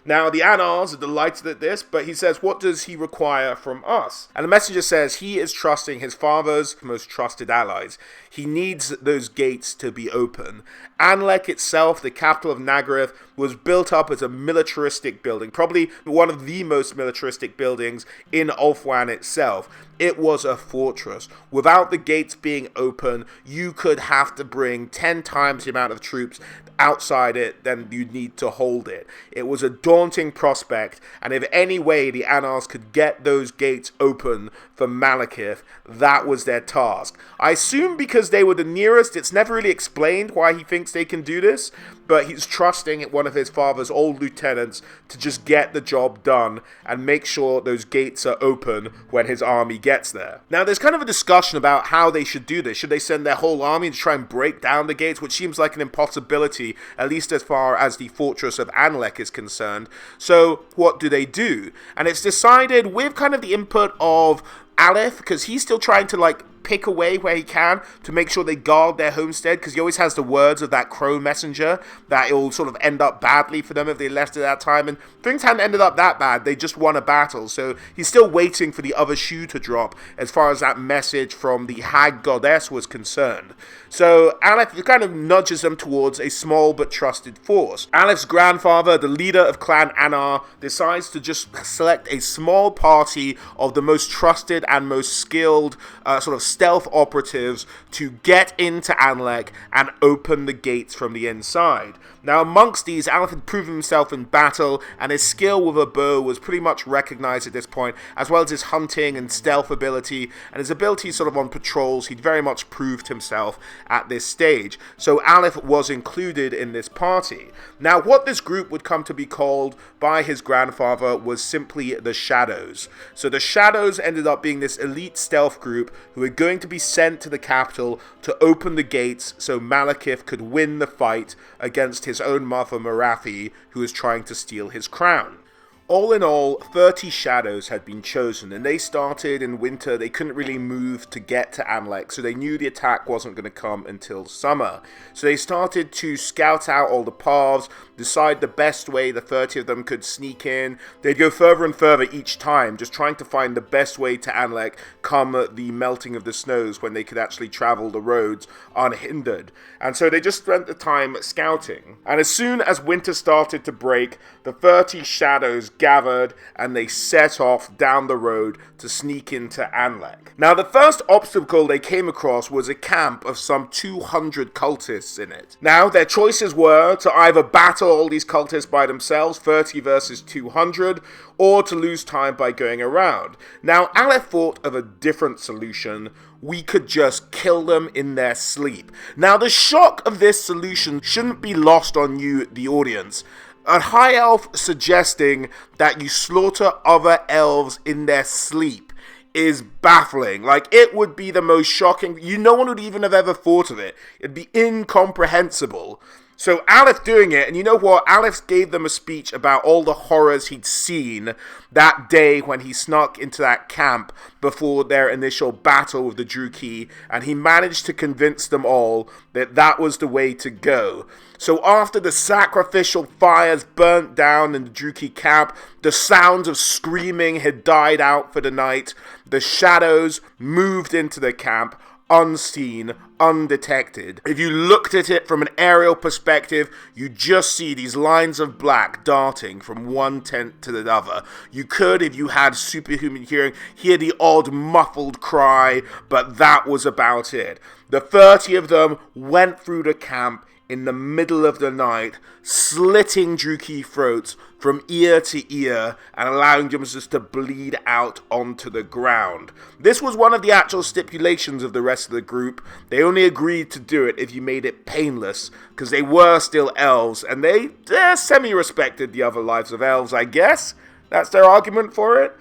Now, the Anars are delighted at this, but he says, what does he require from us? And the messenger says he is trusting his father's most trusted allies. He needs those gates to be open. Anlec itself, the capital of Nagarythe, was built up as a militaristic building, probably one of the most militaristic buildings in Ulthuan itself. It was a fortress. Without the gates being open, you could have to bring 10 times the amount of troops outside it than you need to hold it. It was a daunting prospect, and if any way the Anars could get those gates open for Malekith, that was their task. I assume because they were the nearest, it's never really explained why he thinks they can do this, but he's trusting one of his father's old lieutenants to just get the job done and make sure those gates are open when his army gets there. Now, there's kind of a discussion about how they should do this. Should they send their whole army to try and break down the gates, which seems like an impossibility, at least as far as the fortress of Anlec is concerned. So, what do? And it's decided with kind of the input of Alith, because he's still trying to pick away where he can to make sure they guard their homestead, because he always has the words of that crow messenger that it'll sort of end up badly for them if they left at that time, and things hadn't ended up that bad. They just won a battle, so he's still waiting for the other shoe to drop as far as that message from the hag goddess was concerned. So Alith kind of nudges them towards a small but trusted force. Alith's grandfather, the leader of Clan Anar, decides to just select a small party of the most trusted and most skilled sort of stealth operatives to get into Anlec and open the gates from the inside. Now, amongst these, Alith had proven himself in battle, and his skill with a bow was pretty much recognized at this point, as well as his hunting and stealth ability, and his ability sort of on patrols. He'd very much proved himself at this stage. So Alith was included in this party. Now, what this group would come to be called by his grandfather was simply the Shadows. So the Shadows ended up being this elite stealth group who were going to be sent to the capital to open the gates so Malekith could win the fight against his own mother Morathi, who was trying to steal his crown. All in all, 30 Shadows had been chosen, and they started in winter. They couldn't really move to get to Anlec, so they knew the attack wasn't going to come until summer. So they started to scout out all the paths, decide the best way the 30 of them could sneak in. They'd go further and further each time, just trying to find the best way to Anlec come the melting of the snows when they could actually travel the roads unhindered. And so they just spent the time scouting. And as soon as winter started to break, the 30 Shadows gathered and they set off down the road to sneak into Anlec. Now, the first obstacle they came across was a camp of some 200 cultists in it. Now, their choices were to either battle all these cultists by themselves, 30 versus 200, or to lose time by going around. Now, Alith thought of a different solution. We could just kill them in their sleep. Now, the shock of this solution shouldn't be lost on you, the audience. A high elf suggesting that you slaughter other elves in their sleep is baffling. It would be the most shocking. No one would even have ever thought of it. It'd be incomprehensible. So Alith doing it, and you know what? Alith gave them a speech about all the horrors he'd seen that day when he snuck into that camp before their initial battle with the Druchii, and he managed to convince them all that that was the way to go. So after the sacrificial fires burnt down in the Druchii camp, the sounds of screaming had died out for the night, the Shadows moved into the camp, unseen, undetected. If you looked at it from an aerial perspective, you just see these lines of black darting from one tent to the other. You could, if you had superhuman hearing, hear the odd muffled cry, but that was about it. The 30 of them went through the camp in the middle of the night, slitting Druchii throats from ear to ear and allowing them just to bleed out onto the ground. This was one of the actual stipulations of the rest of the group. They only agreed to do it if you made it painless, because they were still elves, and they semi-respected the other lives of elves, I guess. That's their argument for it.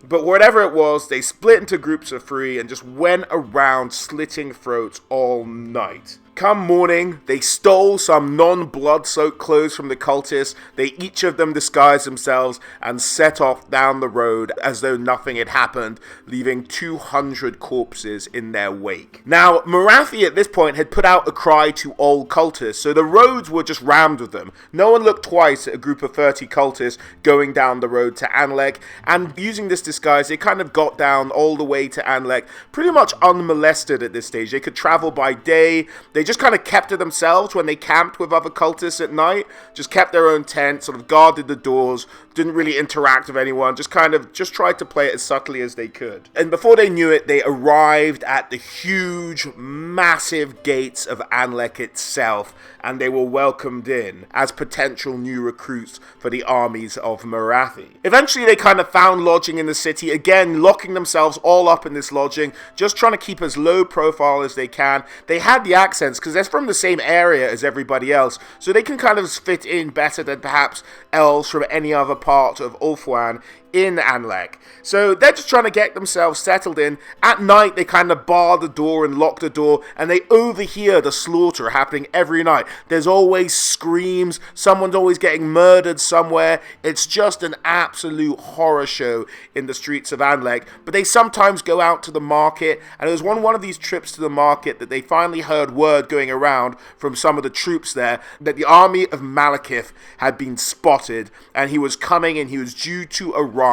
But whatever it was, they split into groups of 3 and just went around slitting throats all night. Come morning, they stole some non-blood-soaked clothes from the cultists. They each of them disguised themselves and set off down the road as though nothing had happened, leaving 200 corpses in their wake. Now, Nagarythe at this point had put out a cry to all cultists, so the roads were just rammed with them. No one looked twice at a group of 30 cultists going down the road to Anlec, and using this disguise, they kind of got down all the way to Anlec pretty much unmolested at this stage. They could travel by day. They just kind of kept to themselves when they camped with other cultists at night, just kept their own tent, sort of guarded the doors, didn't really interact with anyone, just tried to play it as subtly as they could. And before they knew it, they arrived at the huge, massive gates of Anlec itself, and they were welcomed in as potential new recruits for the armies of Nagarythe. Eventually, they kind of found lodging in the city, again, locking themselves all up in this lodging, just trying to keep as low profile as they can. They had the accents, because they're from the same area as everybody else, so they can kind of fit in better than perhaps elves from any other part of Ulthuan in Anlec. So they're just trying to get themselves settled in. At night, they kind of bar the door and lock the door, and they overhear the slaughter happening every night. There's always screams, someone's always getting murdered somewhere. It's just an absolute horror show in the streets of Anlec. But they sometimes go out to the market, and it was one of these trips to the market that they finally heard word going around from some of the troops there that the army of Malekith had been spotted, and he was coming, and he was due to arrive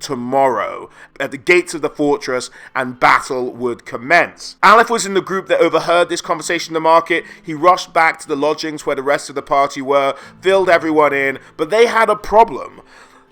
tomorrow at the gates of the fortress, and battle would commence. Alith was in the group that overheard this conversation in the market. He rushed back to the lodgings where the rest of the party were, filled everyone in, but they had a problem.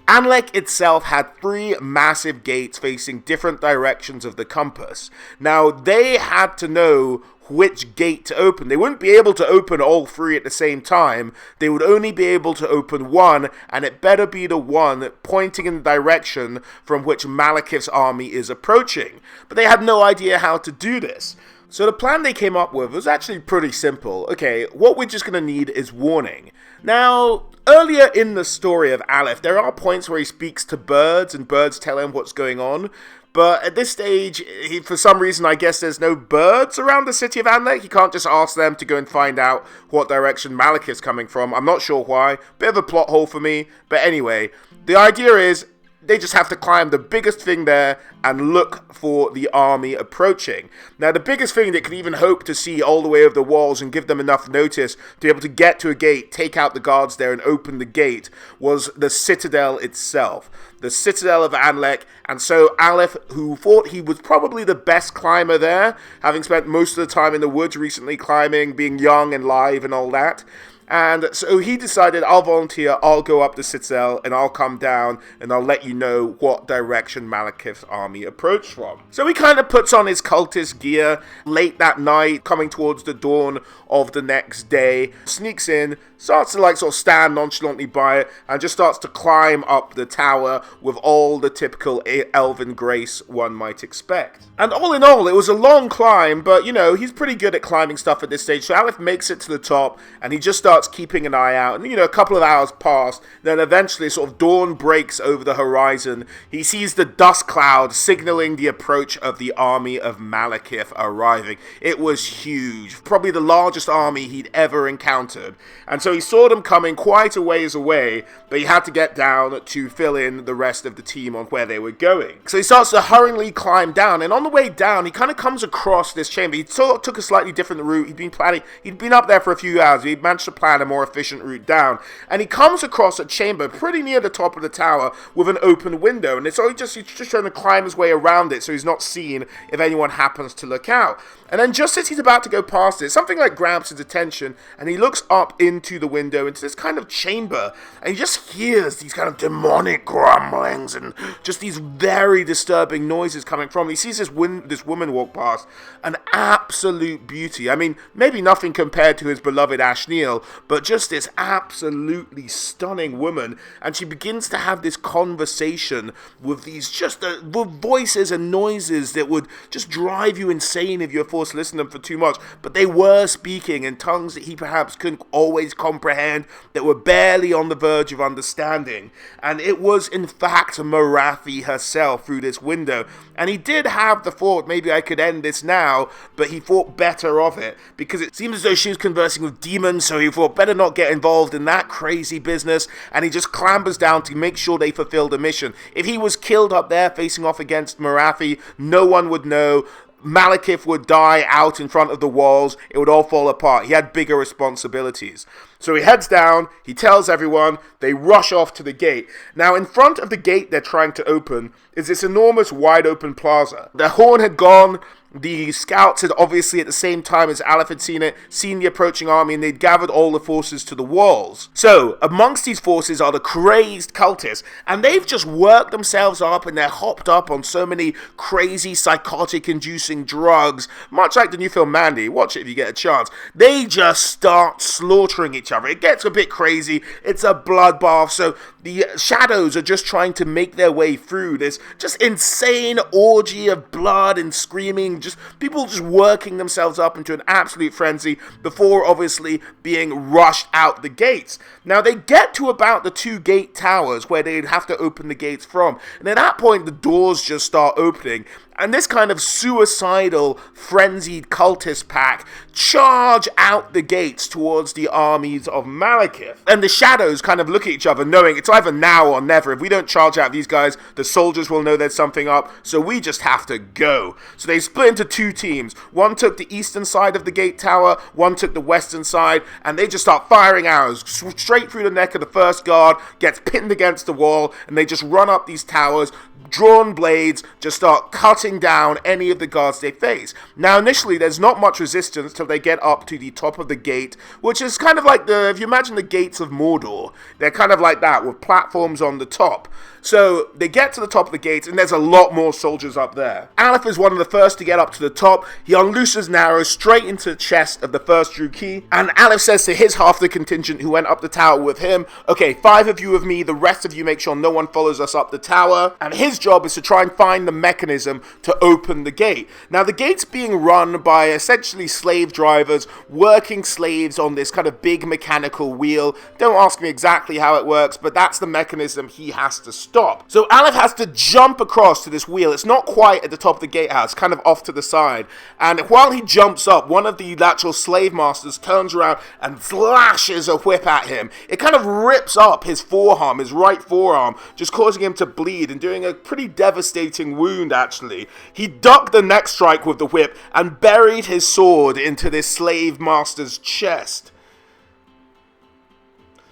Anlec itself had 3 massive gates facing different directions of the compass. Now, they had to know which gate to open. They wouldn't be able to open all 3 at the same time. They would only be able to open one, and it better be the one pointing in the direction from which Malekith's army is approaching. But they had no idea how to do this. So the plan they came up with was actually pretty simple. Okay, what we're just going to need is warning. Now, earlier in the story of Alith, there are points where he speaks to birds, and birds tell him what's going on. But at this stage, for some reason, I guess there's no birds around the city of Anlec. He can't just ask them to go and find out what direction Malekith's coming from. I'm not sure why. Bit of a plot hole for me. But anyway, the idea is they just have to climb the biggest thing there and look for the army approaching. Now, the biggest thing that could even hope to see all the way over the walls and give them enough notice to be able to get to a gate, take out the guards there and open the gate, was the citadel itself. The citadel of Anlec. And so Alith, who thought he was probably the best climber there, having spent most of the time in the woods recently climbing, being young and live and all that, and so he decided, I'll volunteer, I'll go up the citadel, and I'll come down, and I'll let you know what direction Malekith's army approached from. So he kind of puts on his cultist gear late that night, coming towards the dawn of the next day, sneaks in, starts to sort of stand nonchalantly by it, and just starts to climb up the tower with all the typical elven grace one might expect. And all in all, it was a long climb, but he's pretty good at climbing stuff at this stage, so Alith makes it to the top, and he just starts keeping an eye out, and a couple of hours pass, then eventually sort of dawn breaks over the horizon. He sees the dust cloud signaling the approach of the army of Malekith arriving. It was huge, probably the largest army he'd ever encountered, and so he saw them coming quite a ways away, but he had to get down to fill in the rest of the team on where they were going. So he starts to hurriedly climb down, and on the way down, he kind of comes across this chamber. He sort of took a slightly different route. He'd been up there for a few hours. He managed to plan plan a more efficient route down. And he comes across a chamber pretty near the top of the tower with an open window, and he's just trying to climb his way around it so he's not seen if anyone happens to look out. And then just as he's about to go past it, something like grabs his attention, and he looks up into the window, into this kind of chamber, and he just hears these kind of demonic grumblings and just these very disturbing noises coming from. He sees this woman walk past, an absolute beauty. I mean, maybe nothing compared to his beloved Ashneel, but just this absolutely stunning woman, and she begins to have this conversation with these just with voices and noises that would just drive you insane if you're forced to listen to them for too much, but they were speaking in tongues that he perhaps couldn't always comprehend, that were barely on the verge of understanding, and it was in fact Morathi herself through this window. And he did have the thought, maybe I could end this now, but he thought better of it, because it seemed as though she was conversing with demons, so he thought better not get involved in that crazy business, and he just clambers down to make sure they fulfill the mission. If he was killed up there facing off against Morathi, no one would know. Malekith would die out in front of the walls, it would all fall apart. He had bigger responsibilities. So he heads down, he tells everyone, they rush off to the gate. Now in front of the gate they're trying to open is this enormous wide open plaza. The horn had gone. The scouts had obviously at the same time as Alith had seen the approaching army, and they'd gathered all the forces to the walls. So amongst these forces are the crazed cultists, and they've just worked themselves up, and they're hopped up on so many crazy psychotic inducing drugs, much like the new film Mandy. Watch it if you get a chance. They just start slaughtering each other. It gets a bit crazy. It's a bloodbath. So the shadows are just trying to make their way through this just insane orgy of blood and screaming, just people just working themselves up into an absolute frenzy before obviously being rushed out the gates. Now they get to about the 2 gate towers where they'd have to open the gates from, and at that point the doors just start opening, and this kind of suicidal, frenzied cultist pack charge out the gates towards the armies of Malekith. And the shadows kind of look at each other, knowing it's either now or never. If we don't charge out these guys, the soldiers will know there's something up, so we just have to go. So they split into 2 teams. One took the eastern side of the gate tower, one took the western side, and they just start firing arrows straight through the neck of the first guard, gets pinned against the wall, and they just run up these towers, drawn blades, just start cutting down any of the guards they face. Now initially there's not much resistance till they get up to the top of the gate, which is kind of like if you imagine the gates of Mordor, they're kind of like that with platforms on the top. So they get to the top of the gates, and there's a lot more soldiers up there. Alith is one of the first to get up to the top. He unlooses an arrow straight into the chest of the first Druchii, and Alith says to his half the contingent who went up the tower with him, okay, 5 of you with me, the rest of you make sure no one follows us up the tower, and his job is to try and find the mechanism to open the gate. Now the gate's being run by essentially slave drivers, working slaves on this kind of big mechanical wheel. Don't ask me exactly how it works, but that's the mechanism he has to stop. So Alith has to jump across to this wheel. It's not quite at the top of the gatehouse, kind of off to the side. And while he jumps up, one of the actual slave masters turns around and slashes a whip at him. It kind of rips up his forearm, his right forearm, just causing him to bleed and doing a pretty devastating wound, actually. He ducked the next strike with the whip and buried his sword into this slave master's chest.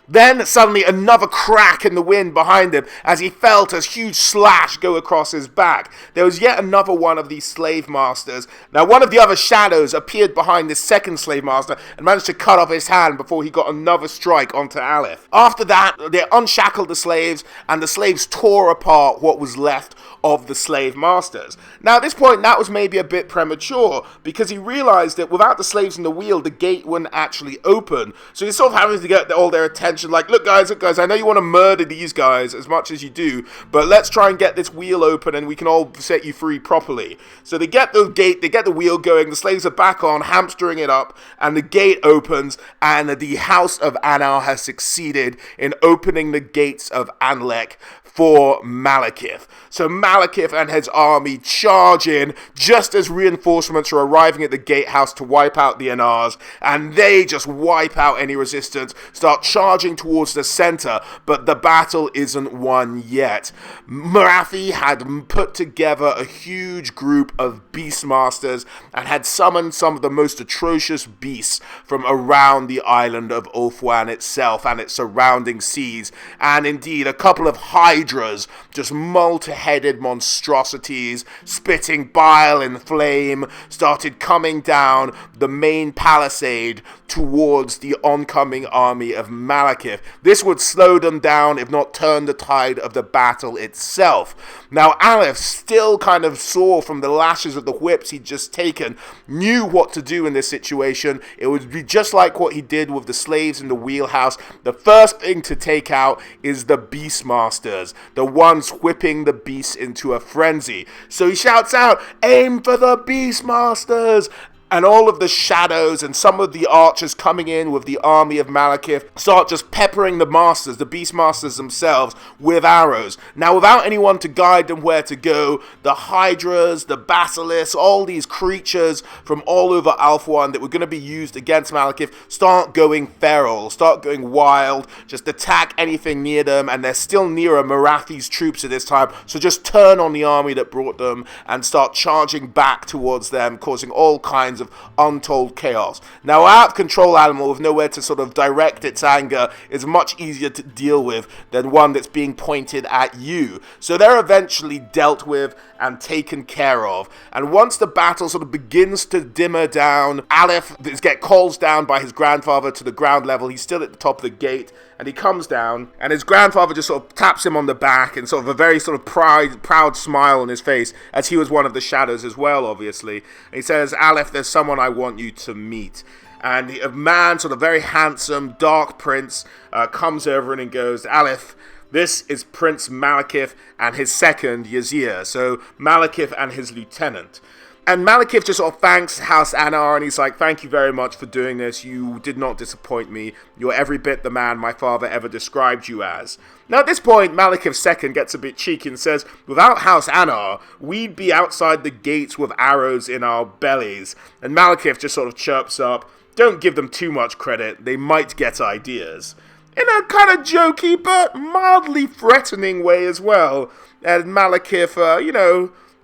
Then suddenly another crack in the wind behind him as he felt a huge slash go across his back. There was yet another one of these slave masters. Now one of the other shadows appeared behind this second slave master and managed to cut off his hand before he got another strike onto Alith. After that, they unshackled the slaves, and the slaves tore apart what was left of the slave masters. Now at this point that was maybe a bit premature, because he realized that without the slaves in the wheel the gate wouldn't actually open. So he's sort of having to get all their attention, like, look guys, I know you want to murder these guys as much as you do, but let's try and get this wheel open and we can all set you free properly. So they get the gate, they get the wheel going, the slaves are back on, hamstering it up, and the gate opens, and the House of Anar has succeeded in opening the gates of Anlec for Malekith. So Malekith and his army charge in just as reinforcements are arriving at the gatehouse to wipe out the Anars, and they just wipe out any resistance, start charging towards the center, but the battle isn't won yet. Marathi had put together a huge group of Beastmasters and had summoned some of the most atrocious beasts from around the island of Ulthuan itself and its surrounding seas, and indeed a couple of hydras, just multi-headed monstrosities, spitting bile and flame, started coming down the main palisade towards the oncoming army of Malekith. This would slow them down, if not turn the tide of the battle itself. Now, Alith, still kind of sore from the lashes of the whips he'd just taken, knew what to do in this situation. It would be just like what he did with the slaves in the wheelhouse. The first thing to take out is the Beastmasters, the ones whipping the beasts into a frenzy. So he shouts out, "Aim for the Beastmasters!" And all of the shadows and some of the archers coming in with the army of Malekith start just peppering the masters, the Beastmasters themselves, with arrows. Now, without anyone to guide them where to go, the hydras, the basilisks, all these creatures from all over Ulthuan that were going to be used against Malekith start going feral, start going wild, just attack anything near them, and they're still nearer Marathi's troops at this time, so just turn on the army that brought them and start charging back towards them, causing all kinds of untold chaos. Now, out of control animal with nowhere to sort of direct its anger is much easier to deal with than one that's being pointed at you. So they're eventually dealt with and taken care of. And once the battle sort of begins to dimmer down, Alith gets called down by his grandfather to the ground level. He's still at the top of the gate, and he comes down, and his grandfather just sort of taps him on the back, and sort of a very sort of proud smile on his face, as he was one of the shadows as well, obviously. And he says, "Alith, there's someone I want you to meet." And a man, sort of very handsome, dark prince, comes over and goes, "Alith, this is Prince Malekith and his second, Yazir." So Malekith and his lieutenant. And Malekith just sort of thanks House Anar, and he's like, "Thank you very much for doing this. You did not disappoint me. You're every bit the man my father ever described you as." Now at this point, Malekith II gets a bit cheeky and says, "Without House Anar, we'd be outside the gates with arrows in our bellies." And Malekith just sort of chirps up, "Don't give them too much credit. They might get ideas." In a kind of jokey but mildly threatening way as well. And Malekith,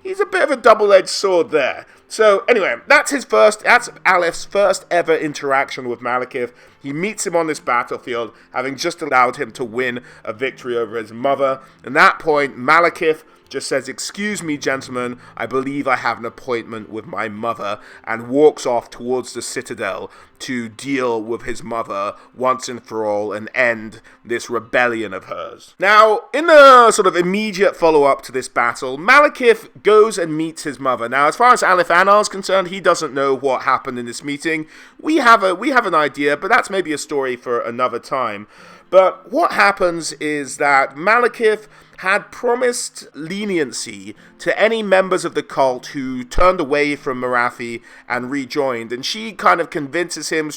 he's a bit of a double-edged sword there. So anyway, that's Alith's first ever interaction with Malekith. He meets him on this battlefield, having just allowed him to win a victory over his mother. At that point, Malekith just says, "Excuse me, gentlemen, I believe I have an appointment with my mother," and walks off towards the citadel to deal with his mother once and for all and end this rebellion of hers. Now, in the sort of immediate follow-up to this battle, Malekith goes and meets his mother. Now, as far as Alith Anar is concerned, he doesn't know what happened in this meeting. We have an idea, but that's maybe a story for another time. But what happens is that Malekith had promised leniency to any members of the cult who turned away from Marathi and rejoined, and she kind of convinces him,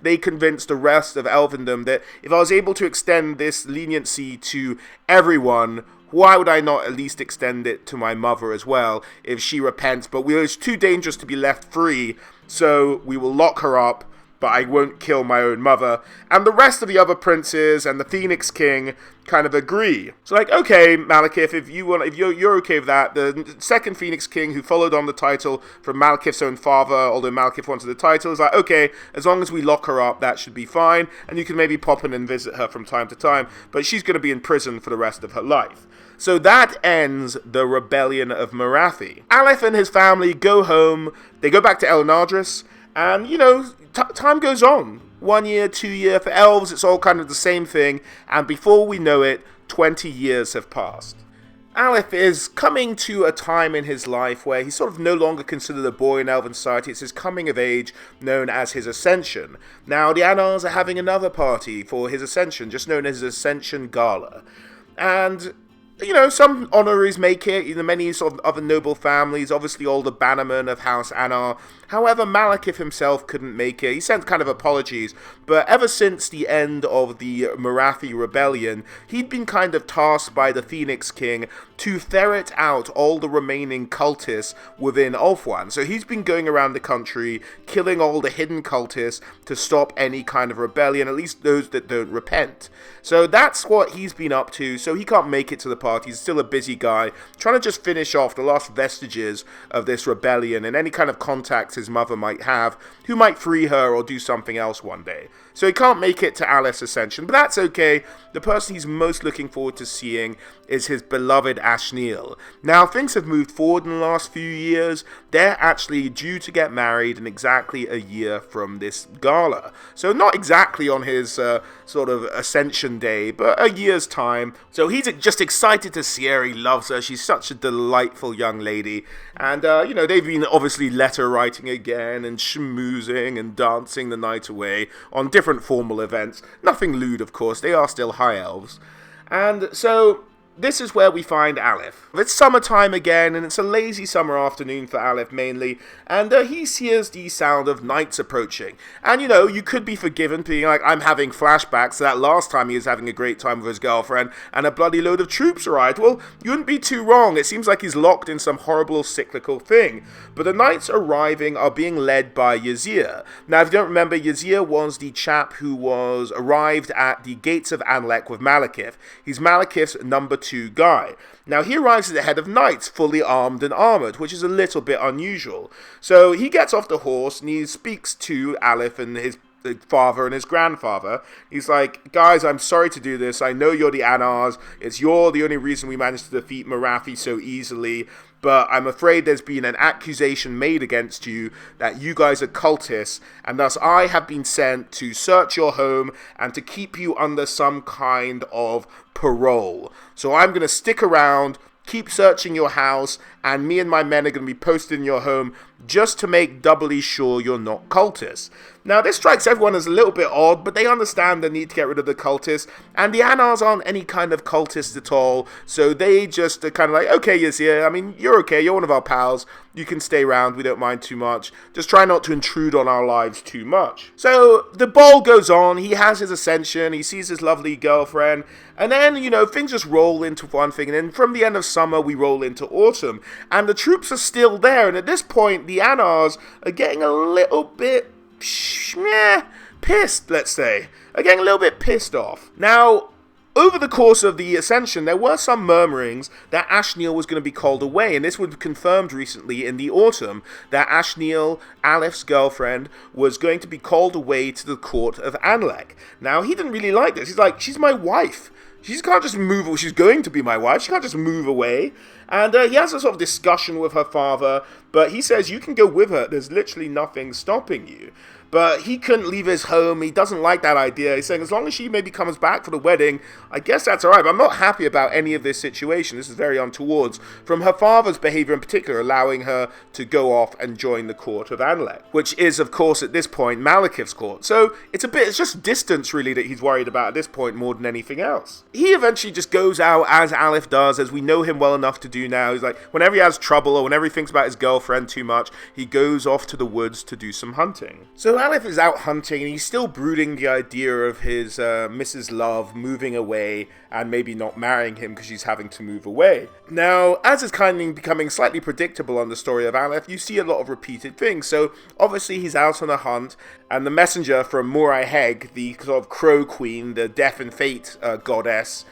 they convinced the rest of Elfendom, that if I was able to extend this leniency to everyone, why would I not at least extend it to my mother as well if she repents? But it's too dangerous to be left free, so we will lock her up, but I won't kill my own mother. And the rest of the other princes and the Phoenix King kind of agree. So like, okay, Malekith, if you're okay with that, the second Phoenix King, who followed on the title from Malekith's own father, although Malekith wanted the title, is like, okay, as long as we lock her up, that should be fine, and you can maybe pop in and visit her from time to time, but she's going to be in prison for the rest of her life. So that ends the rebellion of Marathi. Alith and his family go home, they go back to Elnadris, and, time goes on. 1 year, 2 year. For elves, it's all kind of the same thing. And before we know it, 20 years have passed. Alith is coming to a time in his life where he's sort of no longer considered a boy in elven society. It's his coming of age, known as his Ascension. Now, the Anars are having another party for his Ascension, just known as his Ascension Gala. And some honoraries make it, many sort of other noble families, obviously all the bannermen of House Anar. However, Malekith himself couldn't make it. He sent kind of apologies, but ever since the end of the Marathi rebellion, he'd been kind of tasked by the Phoenix King to ferret out all the remaining cultists within Ulthuan. So he's been going around the country, killing all the hidden cultists to stop any kind of rebellion, at least those that don't repent. So that's what he's been up to, so he can't make it to the party. He's still a busy guy, trying to just finish off the last vestiges of this rebellion and any kind of contacts his mother might have, who might free her or do something else one day. So he can't make it to Aleth's Ascension, but that's okay. The person he's most looking forward to seeing is his beloved Ashneel. Now, things have moved forward in the last few years. They're actually due to get married in exactly a year from this gala. So not exactly on his sort of Ascension day, but a year's time. So he's just excited to see her. He loves her. She's such a delightful young lady. And, they've been obviously letter writing again and schmoozing and dancing the night away on different formal events. Nothing lewd, of course. They are still high elves. And so this is where we find Alith. It's summertime again, and it's a lazy summer afternoon for Alith mainly, and he hears the sound of knights approaching. And, you could be forgiven being like, I'm having flashbacks to that last time he was having a great time with his girlfriend, and a bloody load of troops arrived. Well, you wouldn't be too wrong. It seems like he's locked in some horrible cyclical thing. But the knights arriving are being led by Yazir. Now, if you don't remember, Yazir was the chap who was arrived at the gates of Anlec with Malekith. He's Malekith's number 2 guy. Now, he arrives at the head of knights, fully armed and armoured, which is a little bit unusual. So he gets off the horse and he speaks to Alith and his father and his grandfather. He's like, guys, I'm sorry to do this. I know you're the Anars. You're the only reason we managed to defeat Marathi so easily. But I'm afraid there's been an accusation made against you that you guys are cultists, and thus I have been sent to search your home and to keep you under some kind of parole. So I'm going to stick around, keep searching your house, and me and my men are going to be posted in your home just to make doubly sure you're not cultists. Now, this strikes everyone as a little bit odd, but they understand the need to get rid of the cultists, and the Anars aren't any kind of cultists at all, so they just are kind of like, okay, Yazir, I mean, you're okay, you're one of our pals, you can stay around, we don't mind too much, just try not to intrude on our lives too much. So, the ball goes on, he has his ascension, he sees his lovely girlfriend, and then, things just roll into one thing, and then from the end of summer, we roll into autumn, and the troops are still there, and at this point, the Anars are getting a little bit pissed, let's say. Are getting a little bit pissed off. Now, over the course of the Ascension, there were some murmurings that Ashneel was going to be called away, and this was confirmed recently in the autumn, that Ashneel, Aleth's girlfriend, was going to be called away to the court of Anlec. Now, he didn't really like this. He's like, she's my wife. She can't just move, she's going to be my wife, she can't just move away. And he has a sort of discussion with her father, but he says, you can go with her, there's literally nothing stopping you. But he couldn't leave his home, he doesn't like that idea. He's saying, as long as she maybe comes back for the wedding, I guess that's alright. But I'm not happy about any of this situation, this is very untoward. From her father's behaviour in particular, allowing her to go off and join the court of Anlec, which is, of course, at this point, Malekith's court. So it's just distance, really, that he's worried about at this point more than anything else. He eventually just goes out, as Alith does, as we know him well enough to do now. He's like, whenever he has trouble or whenever he thinks about his girlfriend too much, he goes off to the woods to do some hunting. So Alith is out hunting, and he's still brooding the idea of his Mrs. Love moving away and maybe not marrying him because she's having to move away. Now, as is kind of becoming slightly predictable on the story of Alith, you see a lot of repeated things. So, obviously, he's out on a hunt, and the messenger from Morai Heg, the sort of crow queen, the death and fate goddess,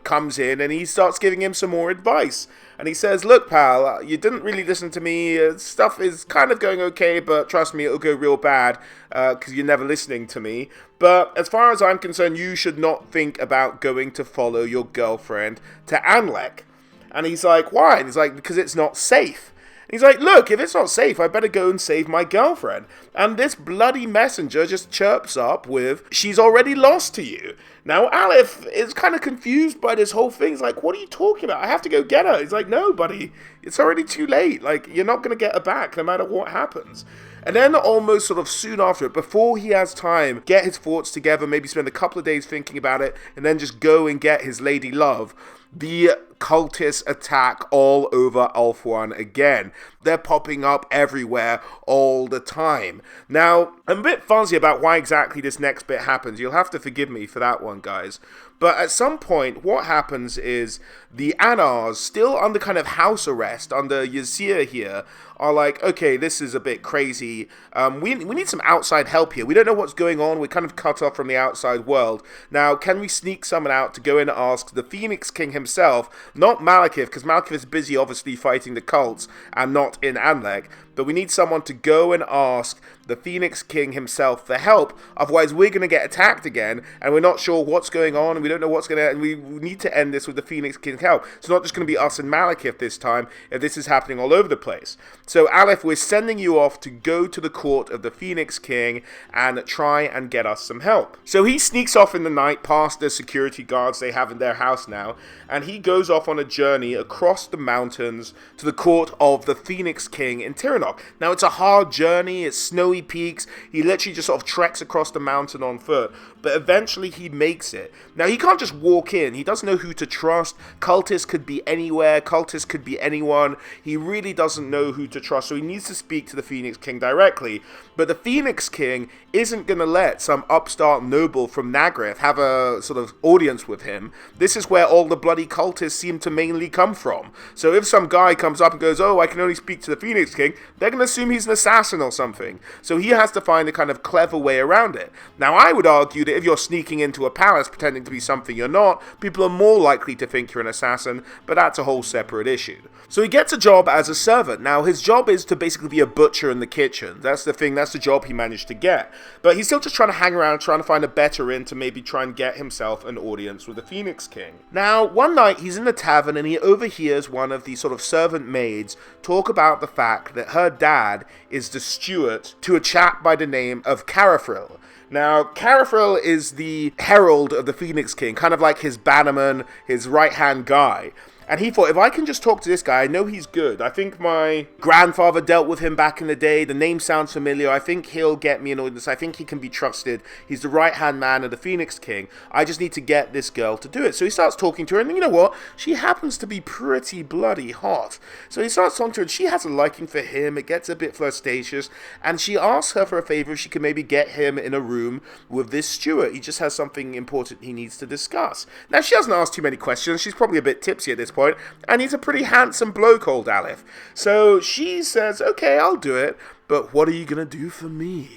comes in, and he starts giving him some more advice. And he says, look, pal, you didn't really listen to me. Stuff is kind of going okay, but trust me, it'll go real bad because you're never listening to me. But as far as I'm concerned, you should not think about going to follow your girlfriend to Anlec. And he's like, why? And he's like, because it's not safe. And he's like, look, if it's not safe, I better go and save my girlfriend. And this bloody messenger just chirps up with, she's already lost to you. Now, Alith is kind of confused by this whole thing. He's like, what are you talking about? I have to go get her. He's like, no, buddy, it's already too late. Like, you're not going to get her back no matter what happens. And then almost sort of soon after it, before he has time, get his thoughts together, maybe spend a couple of days thinking about it, and then just go and get his lady love, the cultists attack all over Ulthuan again. They're popping up everywhere all the time. Now, I'm a bit fuzzy about why exactly this next bit happens. You'll have to forgive me for that one, guys. But at some point, what happens is the Anars, still under kind of house arrest under Yazir here, are like, okay, this is a bit crazy. We need some outside help here. We don't know what's going on. We're kind of cut off from the outside world. Now, can we sneak someone out to go in and ask the Phoenix King himself, not Malekith, because Malekith is busy obviously fighting the cults and not in Anlec, but we need someone to go and ask the Phoenix King himself for help. Otherwise, we're going to get attacked again, and we're not sure what's going on, and we don't know what's going to... And we need to end this with the Phoenix King's help. It's not just going to be us and Malekith this time, if this is happening all over the place. So, Alith, we're sending you off to go to the court of the Phoenix King and try and get us some help. So he sneaks off in the night past the security guards they have in their house now, and he goes off on a journey across the mountains to the court of the Phoenix King in Tiranoc. Now, it's a hard journey, it's snowy peaks, he literally just sort of treks across the mountain on foot, but eventually he makes it. Now, he can't just walk in, he doesn't know who to trust. Cultists could be anywhere, cultists could be anyone. He really doesn't know who to trust, so he needs to speak to the Phoenix King directly. But the Phoenix King isn't going to let some upstart noble from Nagarythe have a sort of audience with him. This is where all the bloody cultists seem to mainly come from. So if some guy comes up and goes, oh, I can only speak to the Phoenix King, they're going to assume he's an assassin or something. So he has to find a kind of clever way around it. Now, I would argue that if you're sneaking into a palace pretending to be something you're not, people are more likely to think you're an assassin, but that's a whole separate issue. So he gets a job as a servant. Now, his job is to basically be a butcher in the kitchen. That's the thing, that's the job he managed to get. But he's still just trying to hang around, trying to find a better inn to maybe try and get himself an audience with the Phoenix King. Now, one night he's in the tavern and he overhears one of the sort of servant maids talk about the fact that her dad is the steward to a chap by the name of Carafril. Now, Carafril is the herald of the Phoenix King, kind of like his bannerman, his right-hand guy. And he thought, if I can just talk to this guy, I know he's good. I think my grandfather dealt with him back in the day. The name sounds familiar. I think he'll get me an audience. I think he can be trusted. He's the right-hand man of the Phoenix King. I just need to get this girl to do it. So he starts talking to her, and you know what? She happens to be pretty bloody hot. So he starts talking to her, and she has a liking for him. It gets a bit flirtatious, and she asks her for a favor if she can maybe get him in a room with this steward. He just has something important he needs to discuss. Now, she doesn't ask too many questions. She's probably a bit tipsy at this point, and he's a pretty handsome bloke, old Alith. So she says, okay, I'll do it, but what are you going to do for me?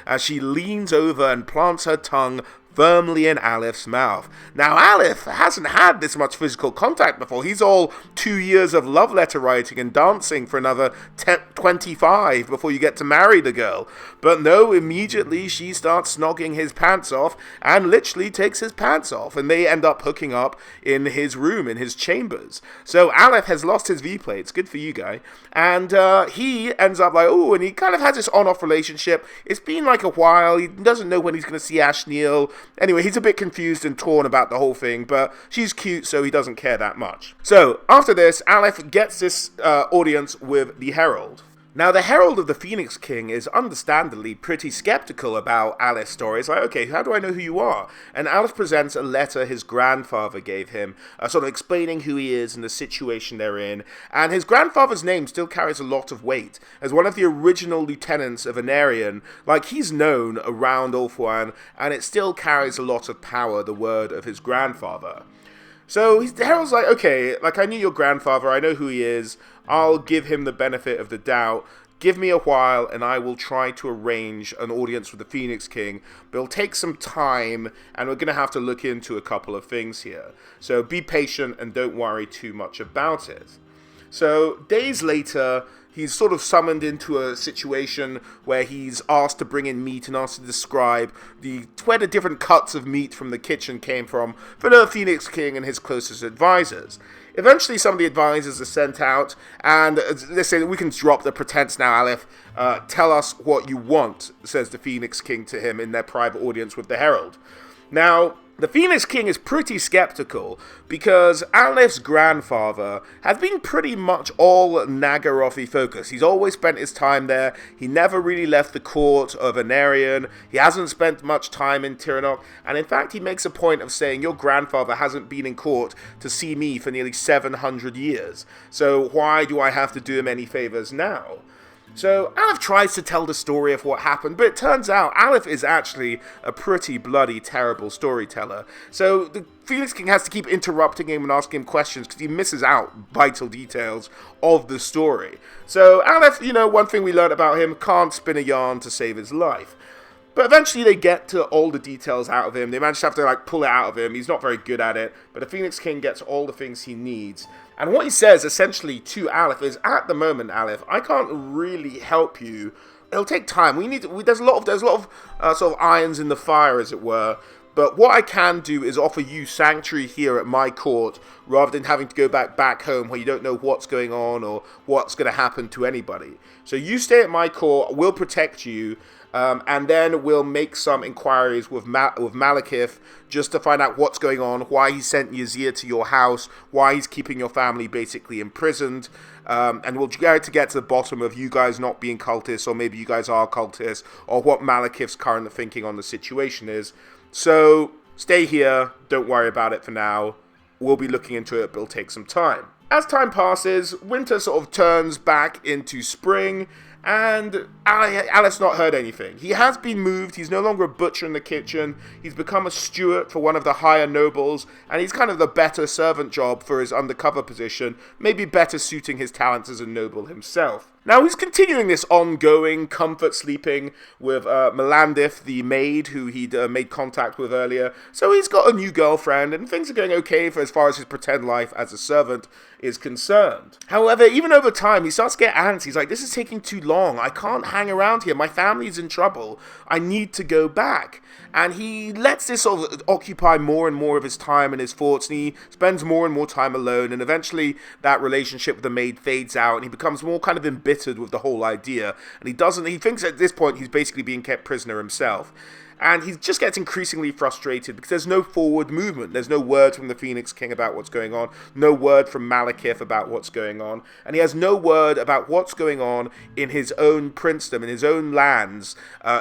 As she leans over and plants her tongue firmly in Alith's mouth. Now, Alith hasn't had this much physical contact before. He's all 2 years of love letter writing and dancing for another 25 before you get to marry the girl. But no, immediately she starts snogging his pants off and literally takes his pants off, and they end up hooking up in his room, in his chambers. So Alith has lost his V-plates. Good for you, guy. And he ends up like, oh, and he kind of has this on-off relationship. It's been like a while. He doesn't know when he's going to see Ashneel. Anyway, he's a bit confused and torn about the whole thing, but she's cute, so he doesn't care that much. So, after this, Alith gets this audience with the Herald. Now, the Herald of the Phoenix King is understandably pretty skeptical about Alith's story. It's like, okay, how do I know who you are? And Alith presents a letter his grandfather gave him, sort of explaining who he is and the situation they're in. And his grandfather's name still carries a lot of weight. As one of the original lieutenants of Anarion, like, he's known around Ulthuan, and it still carries a lot of power, the word of his grandfather. So the Herald's like, okay, like, I knew your grandfather, I know who he is, I'll give him the benefit of the doubt, give me a while and I will try to arrange an audience with the Phoenix King, but it'll take some time and we're going to have to look into a couple of things here. So be patient and don't worry too much about it. So days later, he's sort of summoned into a situation where he's asked to bring in meat and asked to describe where the different cuts of meat from the kitchen came from for the Phoenix King and his closest advisors. Eventually, some of the advisors are sent out, and they say, we can drop the pretense now, Alith. Tell us what you want, says the Phoenix King to him in their private audience with the Herald. Now, The Phoenix King is pretty skeptical because Alith's grandfather has been pretty much all Nagarythe focused. He's always spent his time there. He never really left the court of Anarion. He hasn't spent much time in Tiranoc. And in fact, he makes a point of saying, your grandfather hasn't been in court to see me for nearly 700 years. So why do I have to do him any favors now? So Alith tries to tell the story of what happened, but it turns out Alith is actually a pretty bloody terrible storyteller. So the Phoenix King has to keep interrupting him and asking him questions because he misses out vital details of the story. So Alith, one thing we learned about him, can't spin a yarn to save his life. But eventually they get to all the details out of him. They manage to have to pull it out of him. He's not very good at it, but the Phoenix King gets all the things he needs. And what he says essentially to Alith is, at the moment, Alith, I can't really help you. It'll take time. There's a lot of sort of irons in the fire, as it were. But what I can do is offer you sanctuary here at my court, rather than having to go back home where you don't know what's going on or what's going to happen to anybody. So you stay at my court. We'll protect you. And then we'll make some inquiries with Malekith just to find out what's going on, why he sent Yazir to your house, why he's keeping your family basically imprisoned, and we'll try to get to the bottom of you guys not being cultists, or maybe you guys are cultists, or what Malekith's current thinking on the situation is. So stay here, don't worry about it for now. We'll be looking into it, but it'll take some time. As time passes, winter sort of turns back into spring, and Alith's not heard anything. He has been moved. He's no longer a butcher in the kitchen. He's become a steward for one of the higher nobles, and he's kind of the better servant job for his undercover position, maybe better suiting his talents as a noble himself. Now, he's continuing this ongoing comfort sleeping with Melandith, the maid who he'd made contact with earlier. So he's got a new girlfriend, and things are going okay for as far as his pretend life as a servant is concerned. However, even over time, he starts to get antsy. He's like, this is taking too long. I can't hang around here. My family's in trouble. I need to go back. And he lets this sort of occupy more and more of his time and his thoughts, and he spends more and more time alone, and eventually that relationship with the maid fades out, and he becomes more kind of embittered with the whole idea, and he thinks at this point he's basically being kept prisoner himself. And he just gets increasingly frustrated because there's no forward movement. There's no word from the Phoenix King about what's going on. No word from Malekith about what's going on. And he has no word about what's going on in his own princedom, in his own lands,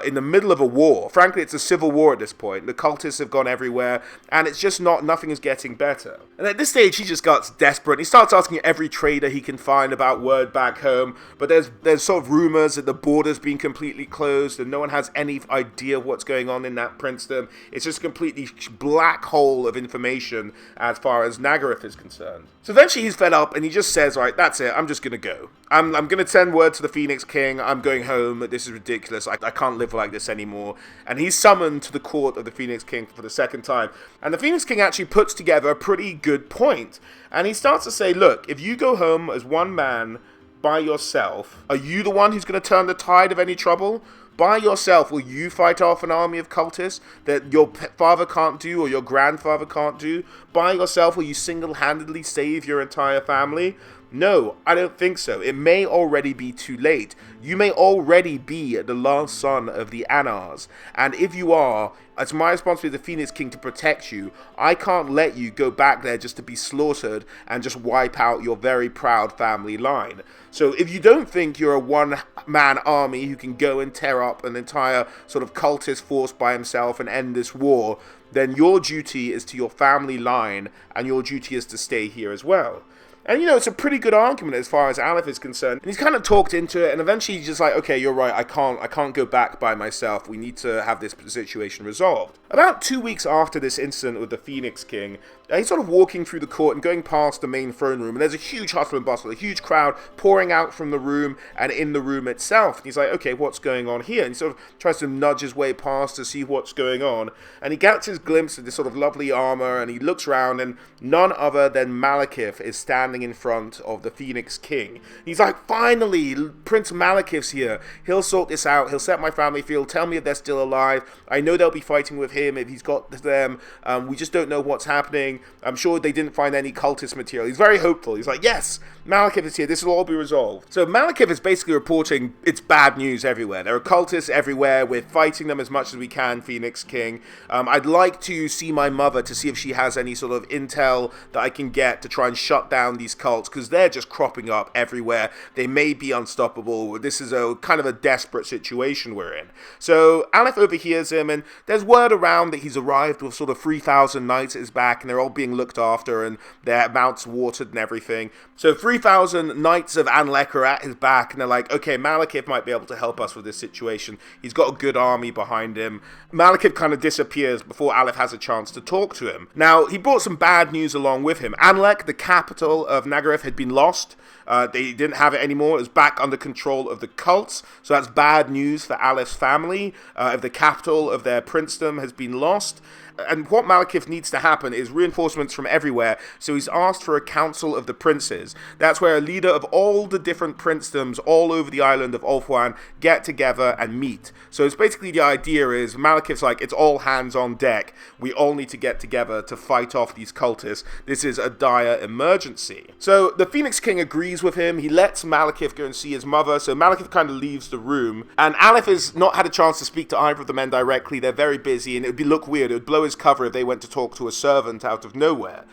in the middle of a war. Frankly, it's a civil war at this point. The cultists have gone everywhere, and it's just nothing is getting better. And at this stage, he just gets desperate. He starts asking every trader he can find about word back home. But there's sort of rumors that the border's been completely closed, and no one has any idea of what's going on in that princedom. It's just a completely black hole of information as far as Nagarythe is concerned. So eventually he's fed up and he just says, right, that's it, I'm just gonna go. I'm gonna send word to the Phoenix King, I'm going home, this is ridiculous, I can't live like this anymore. And he's summoned to the court of the Phoenix King for the second time. And the Phoenix King actually puts together a pretty good point. And he starts to say, look, if you go home as one man by yourself, are you the one who's going to turn the tide of any trouble? By yourself, will you fight off an army of cultists that your father can't do or your grandfather can't do? By yourself, will you single-handedly save your entire family? No, I don't think so. It may already be too late. You may already be the last son of the Anars. And if you are, it's my responsibility as the Phoenix King to protect you. I can't let you go back there just to be slaughtered and just wipe out your very proud family line. So if you don't think you're a one-man army who can go and tear up an entire sort of cultist force by himself and end this war, then your duty is to your family line, and your duty is to stay here as well. And, it's a pretty good argument as far as Alith is concerned. And he's kind of talked into it, and eventually he's just like, okay, you're right, I can't go back by myself. We need to have this situation resolved. About 2 weeks after this incident with the Phoenix King, he's sort of walking through the court and going past the main throne room, and there's a huge hustle and bustle, a huge crowd pouring out from the room and in the room itself. And he's like, okay, what's going on here? And he sort of tries to nudge his way past to see what's going on, and he gets his glimpse of this sort of lovely armor, and he looks around, and none other than Malekith is standing in front of the Phoenix King. He's like, finally, Prince Malekith's here. He'll sort this out. He'll set my family free. He'll tell me if they're still alive. I know they'll be fighting with him if he's got them. We just don't know what's happening. king. I'm sure they didn't find any cultist material. He's very hopeful. He's like, yes, Malekith is here. This will all be resolved. So Malekith is basically reporting it's bad news everywhere. There are cultists everywhere. We're fighting them as much as we can, Phoenix King. I'd like to see my mother to see if she has any sort of intel that I can get to try and shut down these cults, because they're just cropping up everywhere. They may be unstoppable. This is a kind of a desperate situation we're in. So Alith overhears him, and there's word around that he's arrived with sort of 3,000 knights at his back, and they're all being looked after, and their mounts watered and everything. So 3,000 knights of Anlec are at his back, and they're like, okay, Malekith might be able to help us with this situation. He's got a good army behind him. Malekith kind of disappears before Alith has a chance to talk to him. Now, he brought some bad news along with him. Anlec, the capital of Nagarythe, had been lost. They didn't have it anymore. It was back under control of the cults. So that's bad news for Alith's family. If the capital of their princedom has been lost. And what Malekith needs to happen is reinforcements from everywhere, so he's asked for a council of the princes. That's where a leader of all the different princedoms all over the island of Ulthuan get together and meet. So it's basically the idea is, Malekith's like, it's all hands on deck. We all need to get together to fight off these cultists. This is a dire emergency. So the Phoenix King agrees with him. He lets Malekith go and see his mother, so Malekith kind of leaves the room. And Alith has not had a chance to speak to either of the men directly. They're very busy, and it would look weird. It would blow his cover if they went to talk to a servant out of nowhere.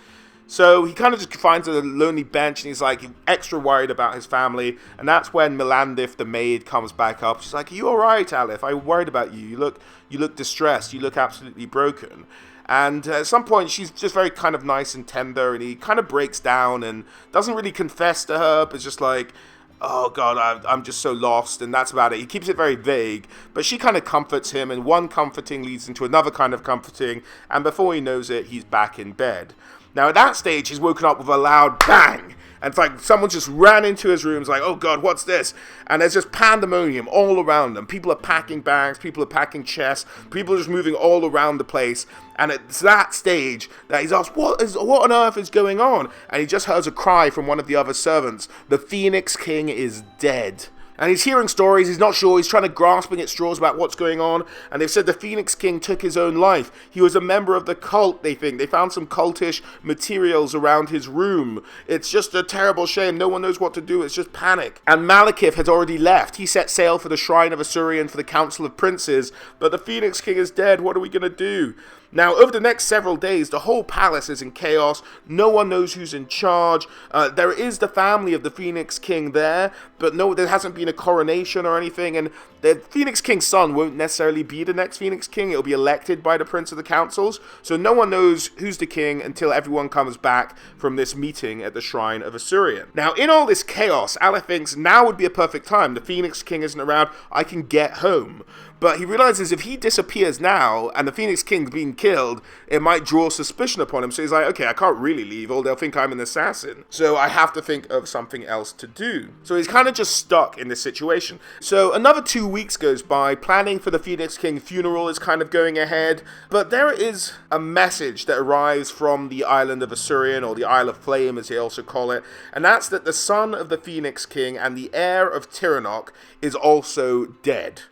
So he kind of just finds a lonely bench, and he's like extra worried about his family. And that's when Melandith, the maid, comes back up. She's like, "Are you all right, Alith? I'm worried about you. You look distressed. You look absolutely broken." And at some point, she's just very kind of nice and tender, and he kind of breaks down and doesn't really confess to her, but just like, "Oh God, I'm just so lost," and that's about it. He keeps it very vague, but she kind of comforts him, and one comforting leads into another kind of comforting, and before he knows it, he's back in bed. Now at that stage, he's woken up with a loud bang, and it's like someone just ran into his room. It's like, "Oh God, what's this?" And there's just pandemonium all around them. People are packing bags, people are packing chests, people are just moving all around the place. And it's that stage that he's asked, what on earth is going on? And he just hears a cry from one of the other servants. The Phoenix King is dead. And he's hearing stories, he's not sure, he's trying to grasping at straws about what's going on, and they've said the Phoenix King took his own life. He was a member of the cult, they think. They found some cultish materials around his room. It's just a terrible shame, no one knows what to do, it's just panic. And Malekith has already left. He set sail for the Shrine of Asuryan for the Council of Princes, but the Phoenix King is dead, what are we going to do? Now, over the next several days, the whole palace is in chaos. No one knows who's in charge. There is the family of the Phoenix King there, but no, there hasn't been a coronation or anything, and the Phoenix King's son won't necessarily be the next Phoenix King. It'll be elected by the Prince of the Councils, so no one knows who's the king until everyone comes back from this meeting at the Shrine of Asuryan. Now, in all this chaos, Alith thinks now would be a perfect time. The Phoenix King isn't around. I can get home. But he realizes if he disappears now and the Phoenix King's being killed, it might draw suspicion upon him. So he's like, okay, I can't really leave, or they'll think I'm an assassin. So I have to think of something else to do. So he's kind of just stuck in this situation. So another 2 weeks goes by. Planning for the Phoenix King funeral is kind of going ahead. But there is a message that arrives from the island of Asuryan, or the Isle of Flame as they also call it. And that's that the son of the Phoenix King and the heir of Tiranoc is also dead.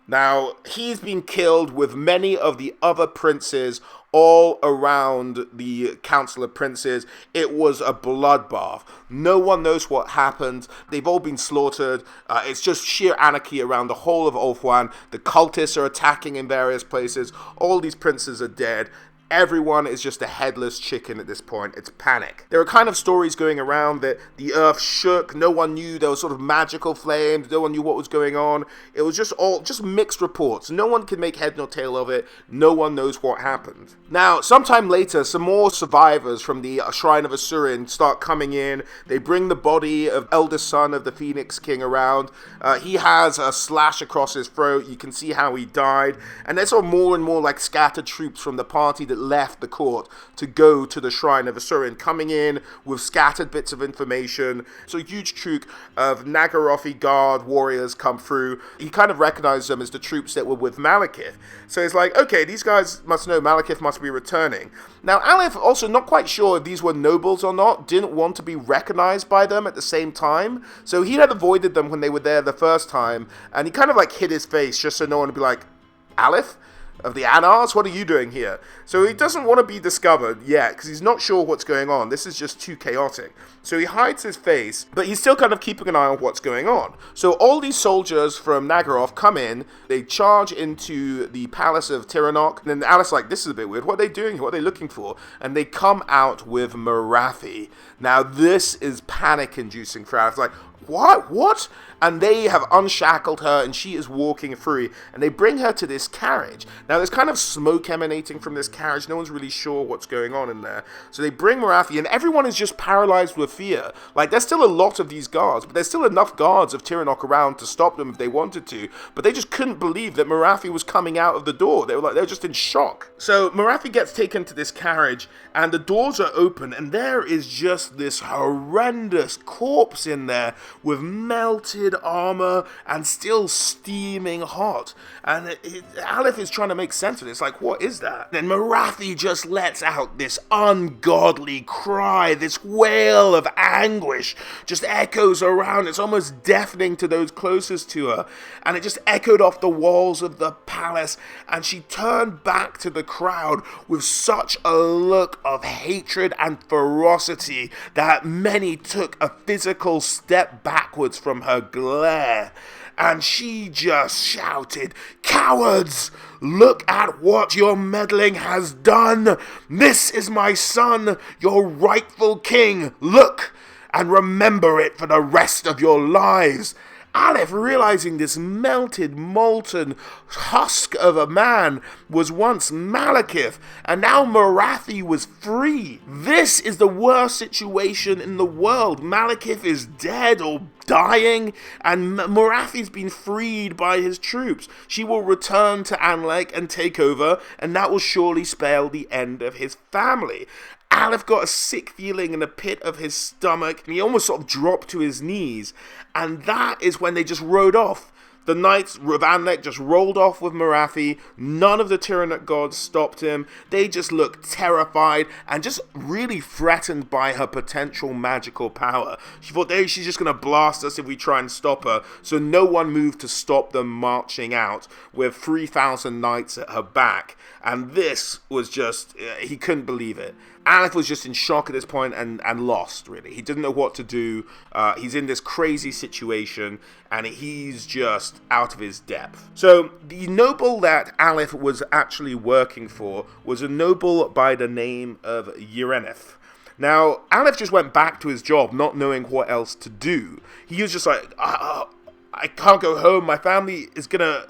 Now, he's been killed with many of the other princes all around the Council of Princes. It was a bloodbath. No one knows what happened. They've all been slaughtered. It's just sheer anarchy around the whole of Ulthuan. The cultists are attacking in various places. All these princes are dead. Everyone is just a headless chicken at this point. It's panic. There are kind of stories going around that the earth shook. No one knew. There was sort of magical flames. No one knew what was going on. It was just mixed reports. No one can make head nor tail of it. No one knows what happened. Now, sometime later, some more survivors from the Shrine of Asuryan start coming in. They bring the body of eldest son of the Phoenix King around. He has a slash across his throat. You can see how he died. And there's sort of more and more like scattered troops from the party that left the court to go to the Shrine of Asuryan, coming in with scattered bits of information. So a huge troop of Nagarythe guard warriors come through. He kind of recognizes them as the troops that were with Malekith. So it's like, okay, these guys must know Malekith must be returning. Now, Alith, also not quite sure if these were nobles or not, didn't want to be recognized by them at the same time. So he had avoided them when they were there the first time, and he kind of like hid his face just so no one would be like, Alith? of the Anars? What are you doing here? So he doesn't want to be discovered yet, because he's not sure what's going on. This is just too chaotic. So he hides his face, but he's still kind of keeping an eye on what's going on. So all these soldiers from Nagarythe come in, they charge into the palace of Tiranoc, and then Alith's like, this is a bit weird, what are they doing here? What are they looking for? And they come out with Morathi. Now this is panic-inducing for Alith. Like, what? And they have unshackled her, and she is walking free, and they bring her to this carriage. Now, there's kind of smoke emanating from this carriage. No one's really sure what's going on in there. So they bring Morathi, and everyone is just paralyzed with fear. Like, there's still a lot of these guards, but there's still enough guards of Tiranoc around to stop them if they wanted to, but they just couldn't believe that Morathi was coming out of the door. They were just in shock. So Morathi gets taken to this carriage, and the doors are open, and there is just this horrendous corpse in there with melted armor and still steaming hot. And Alith is trying to make sense of it. It's like, what is that? Then Morathi just lets out this ungodly cry, this wail of anguish just echoes around. It's almost deafening to those closest to her. And it just echoed off the walls of the palace. And she turned back to the crowd with such a look of hatred and ferocity that many took a physical step backwards from her glare. And she just shouted, "Cowards! Look at what your meddling has done! This is my son, your rightful king! Look, and remember it for the rest of your lives!" Alith, realizing this melted, molten husk of a man was once Malekith, and now Morathi was free. This is the worst situation in the world. Malekith is dead or dying, and Morathi's been freed by his troops. She will return to Anlec and take over, and that will surely spell the end of his family. Alith got a sick feeling in the pit of his stomach, and he almost sort of dropped to his knees. And that is when they just rode off. The knights of Anlec just rolled off with Morathi. None of the Tiranoc gods stopped him. They just looked terrified and just really threatened by her potential magical power. She thought, hey, she's just going to blast us if we try and stop her. So no one moved to stop them marching out with 3,000 knights at her back. And this was just, he couldn't believe it. Alith was just in shock at this point and lost, really. He didn't know what to do. He's in this crazy situation, and he's just out of his depth. So the noble that Alith was actually working for was a noble by the name of Yrennith. Now, Alith just went back to his job, not knowing what else to do. He was just like, I can't go home, my family is gonna...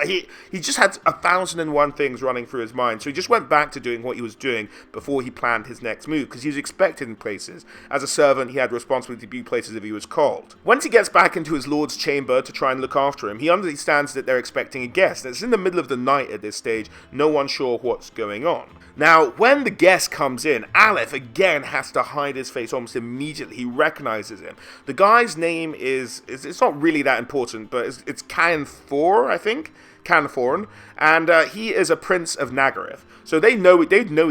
He just had 1,001 things running through his mind, so he just went back to doing what he was doing before he planned his next move, because he was expected in places. As a servant, he had responsibility to be places if he was called. Once he gets back into his lord's chamber to try and look after him, he understands that they're expecting a guest. It's in the middle of the night at this stage, no one's sure what's going on. Now, when the guest comes in, Alith again has to hide his face almost immediately. He recognizes him. The guy's name is it's not really that important, but it's Canfor, I think. Canforan, and he is a prince of Nagarythe. So they'd know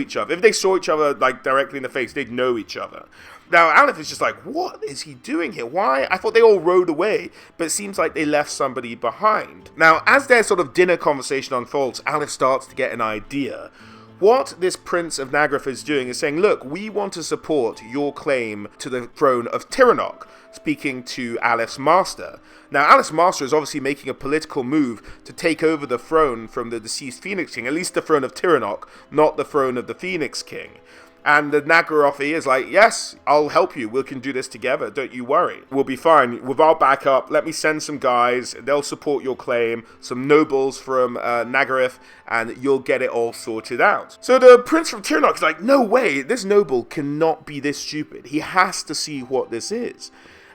each other. If they saw each other like directly in the face, they'd know each other. Now, Alith is just like, what is he doing here? Why? I thought they all rode away, but it seems like they left somebody behind. Now, as their sort of dinner conversation unfolds, Alith starts to get an idea. What this Prince of Nagarythe is doing is saying, look, we want to support your claim to the throne of Tiranoc, speaking to Alith's master. Now, Alith's master is obviously making a political move to take over the throne from the deceased Phoenix King, at least the throne of Tiranoc, not the throne of the Phoenix King. And the Nagarythe is like, yes, I'll help you. We can do this together. Don't you worry. We'll be fine. With our backup, let me send some guys. They'll support your claim. Some nobles from Nagarythe, and you'll get it all sorted out. So the Prince from Tiranoc is like, no way. This noble cannot be this stupid. He has to see what this is.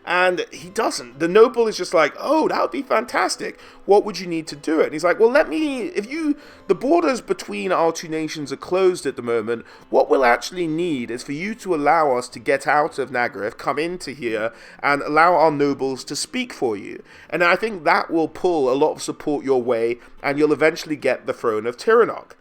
And he doesn't. The noble is just like, oh, that would be fantastic. What would you need to do it? And he's like, well, the borders between our two nations are closed at the moment. What we'll actually need is for you to allow us to get out of Nagarythe, come into here, and allow our nobles to speak for you. And I think that will pull a lot of support your way, and you'll eventually get the throne of Tiranoc.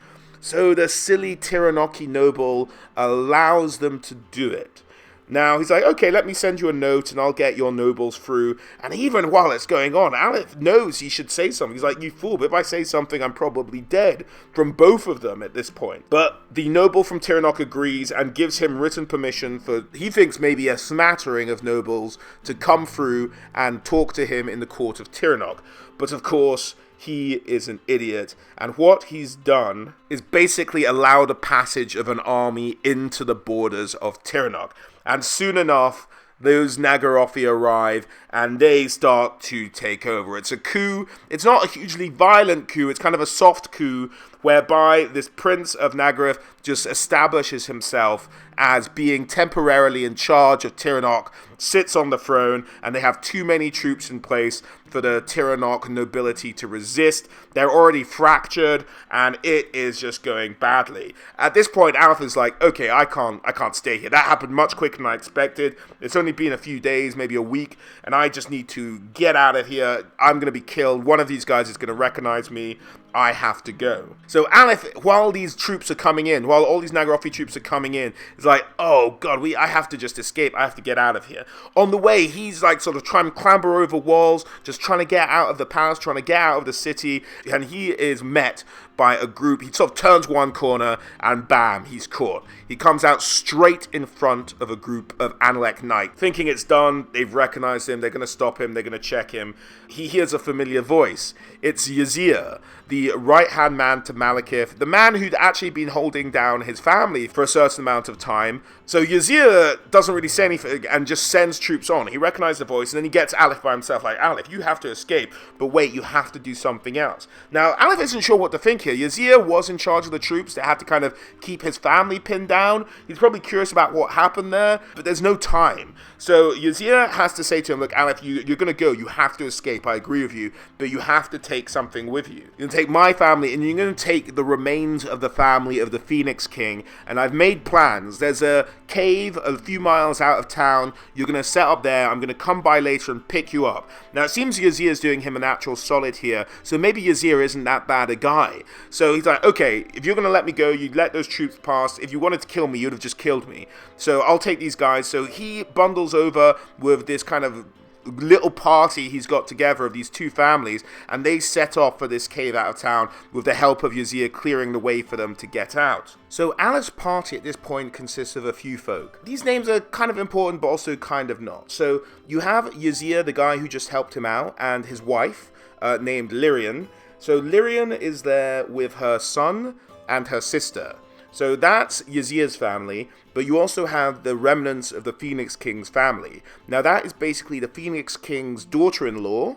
So the silly Tiranoci noble allows them to do it. Now he's like, okay, let me send you a note and I'll get your nobles through. And even while it's going on, Alith knows he should say something. He's like, you fool, but if I say something, I'm probably dead, from both of them at this point. But the noble from Tiranoc agrees and gives him written permission for, he thinks, maybe a smattering of nobles to come through and talk to him in the court of Tiranoc. But of course, he is an idiot, and what he's done is basically allow the passage of an army into the borders of Tiranoc. And soon enough, those Nagarythe arrive, and they start to take over. It's a coup. It's not a hugely violent coup. It's kind of a soft coup, whereby this Prince of Nagarythe just establishes himself as being temporarily in charge of Tiranoc, sits on the throne, and they have too many troops in place for the Tiranoc nobility to resist. They're already fractured, and it is just going badly. At this point, Alith is like, okay, I can't stay here. That happened much quicker than I expected. It's only been a few days, maybe a week, and I just need to get out of here. I'm going to be killed. One of these guys is going to recognize me. I have to go. So Alith, while these troops are coming in, while all these Nagarythe troops are coming in, is like, oh god, I have to just escape. I have to get out of here. On the way, he's like sort of trying to clamber over walls, just trying to get out of the palace, trying to get out of the city, and he is met by a group. He sort of turns one corner and bam, he's caught. He comes out straight in front of a group of Anlec knights. Thinking it's done, they've recognized him, they're going to stop him, they're going to check him. He hears a familiar voice. It's Yazeer, the right-hand man to Malekith, the man who'd actually been holding down his family for a certain amount of time. So Yazeer doesn't really say anything and just sends troops on. He recognizes the voice, and then he gets Alith by himself, like, Alith, you have to escape, but wait, you have to do something else. Now, Alith isn't sure what to think here. Yazeer was in charge of the troops that had to kind of keep his family pinned down. He's probably curious about what happened there, but there's no time. So Yazeer has to say to him, look, Alith, you're going to go. You have to escape. I agree with you, but you have to take something with you. You're going to take my family, and you're going to take the remains of the family of the Phoenix King, and I've made plans. There's a cave a few miles out of town. You're going to set up there. I'm going to come by later and pick you up. Now, it seems Yazeer's doing him an actual solid here, so maybe Yazeer isn't that bad a guy. So he's like, okay, if you're going to let me go, you let those troops pass. If you wanted to kill me, you'd have just killed me. So I'll take these guys. So he bundles over with this kind of little party he's got together of these two families, and they set off for this cave out of town with the help of Yazeer clearing the way for them to get out. So Alith's party at this point consists of a few folk. These names are kind of important, but also kind of not. So you have Yazeer, the guy who just helped him out, and his wife, named Lyrian. So Lyrian is there with her son and her sister. So that's Yazeer's family, but you also have the remnants of the Phoenix King's family. Now that is basically the Phoenix King's daughter-in-law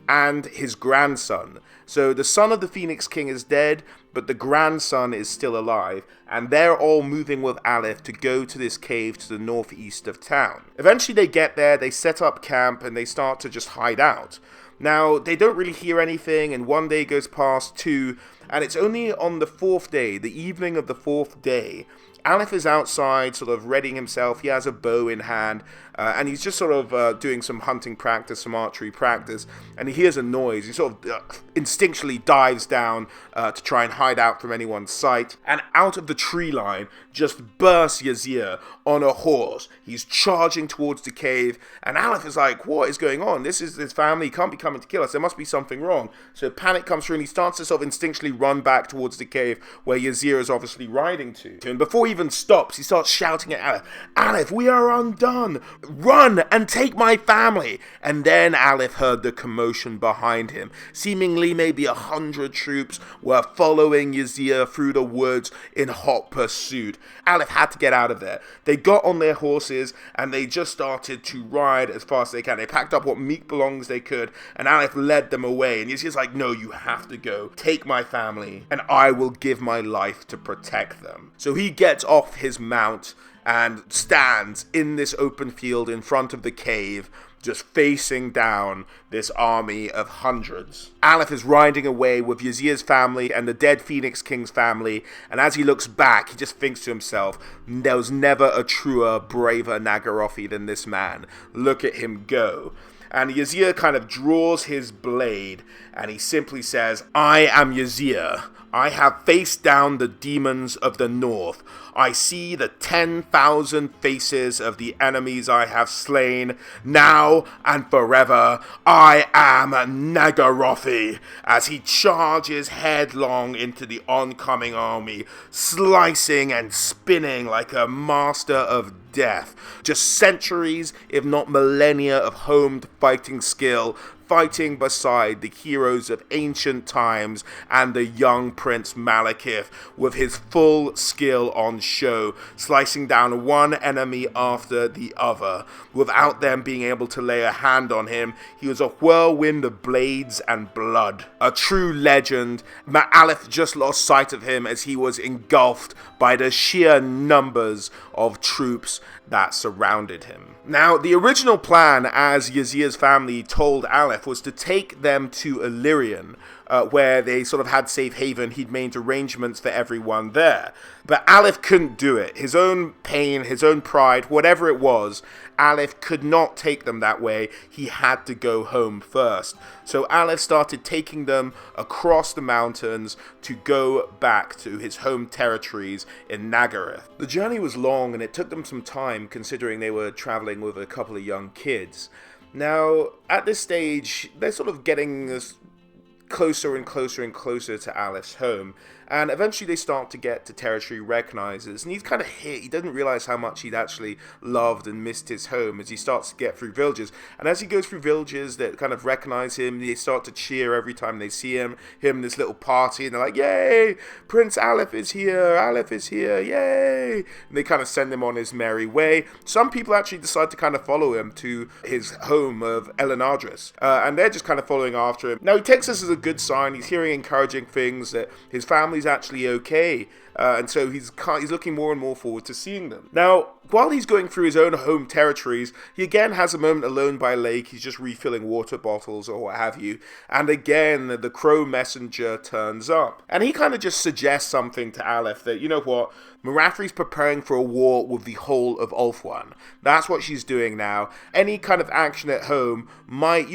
and his grandson. So the son of the Phoenix King is dead, but the grandson is still alive, and they're all moving with Alith to go to this cave to the northeast of town. Eventually they get there, they set up camp, and they start to just hide out. Now, they don't really hear anything, and one day goes past, two, and it's only on the fourth day, the evening of the fourth day, Alith is outside, sort of readying himself. He has a bow in hand, and he's just sort of doing some hunting practice, some archery practice, and he hears a noise. He sort of instinctually dives down to try and hide out from anyone's sight, and out of the tree line just bursts Yazeer on a horse. He's charging towards the cave, and Alith is like, what is going on? This is his family. He can't be coming to kill us. There must be something wrong. So panic comes through, and he starts to sort of instinctually run back towards the cave where Yazeer is obviously riding to. And before he even stops, he starts shouting at Alith, Alith, we are undone! Run and take my family! And then Alith heard the commotion behind him. Seemingly maybe 100 troops were following Yazeer through the woods in hot pursuit. Alith had to get out of there. They got on their horses and they just started to ride as fast as they can. They packed up what meat belongings they could, and Alith led them away. And Yazeer's like, no, you have to go. Take my family, and I will give my life to protect them. So he gets off his mount and stands in this open field in front of the cave, just facing down this army of hundreds. Alith is riding away with Yazeer's family and the dead Phoenix King's family, and as he looks back, he just thinks to himself, there was never a truer, braver Nagarythe than this man. Look at him go. And Yazeer kind of draws his blade, and he simply says, I am Yazeer. I have faced down the demons of the north. I see the 10,000 faces of the enemies I have slain. Now and forever, I am Nagarythe, as he charges headlong into the oncoming army, slicing and spinning like a master of death. Just centuries, if not millennia, of homed fighting skill, fighting beside the heroes of ancient times and the young Prince Malekith with his full skill on show, slicing down one enemy after the other. Without them being able to lay a hand on him, he was a whirlwind of blades and blood. A true legend. Alith just lost sight of him as he was engulfed by the sheer numbers of troops that surrounded him. Now, the original plan, as Yazir's family told Alith, was to take them to Illyrian, where they sort of had safe haven. He'd made arrangements for everyone there. But Alith couldn't do it. His own pain, his own pride, whatever it was, Alith could not take them that way. He had to go home first. So Alith started taking them across the mountains to go back to his home territories in Nagarythe. The journey was long and it took them some time, considering they were traveling with a couple of young kids. Now, at this stage, they're sort of getting closer and closer and closer to Alith's home, and eventually they start to get to territory he recognizes, and he's kind of hit. He doesn't realize how much he'd actually loved and missed his home as he starts to get through villages. And as he goes through villages that kind of recognize him, they start to cheer every time they see him in this little party, and they're like, yay, Prince Alith is here, yay, and they kind of send him on his merry way. Some people actually decide to kind of follow him to his home of Anars, and they're just kind of following after him. Now, he takes this as a good sign. He's hearing encouraging things that his family's actually okay, and so he's looking more and more forward to seeing them. Now, while he's going through his own home territories, he again has a moment alone by a lake. He's just refilling water bottles or what have you, and again the crow messenger turns up, and he kind of just suggests something to Alith that, you know what, Marathri's preparing for a war with the whole of Ulthuan. That's what she's doing now. Any kind of action at home might,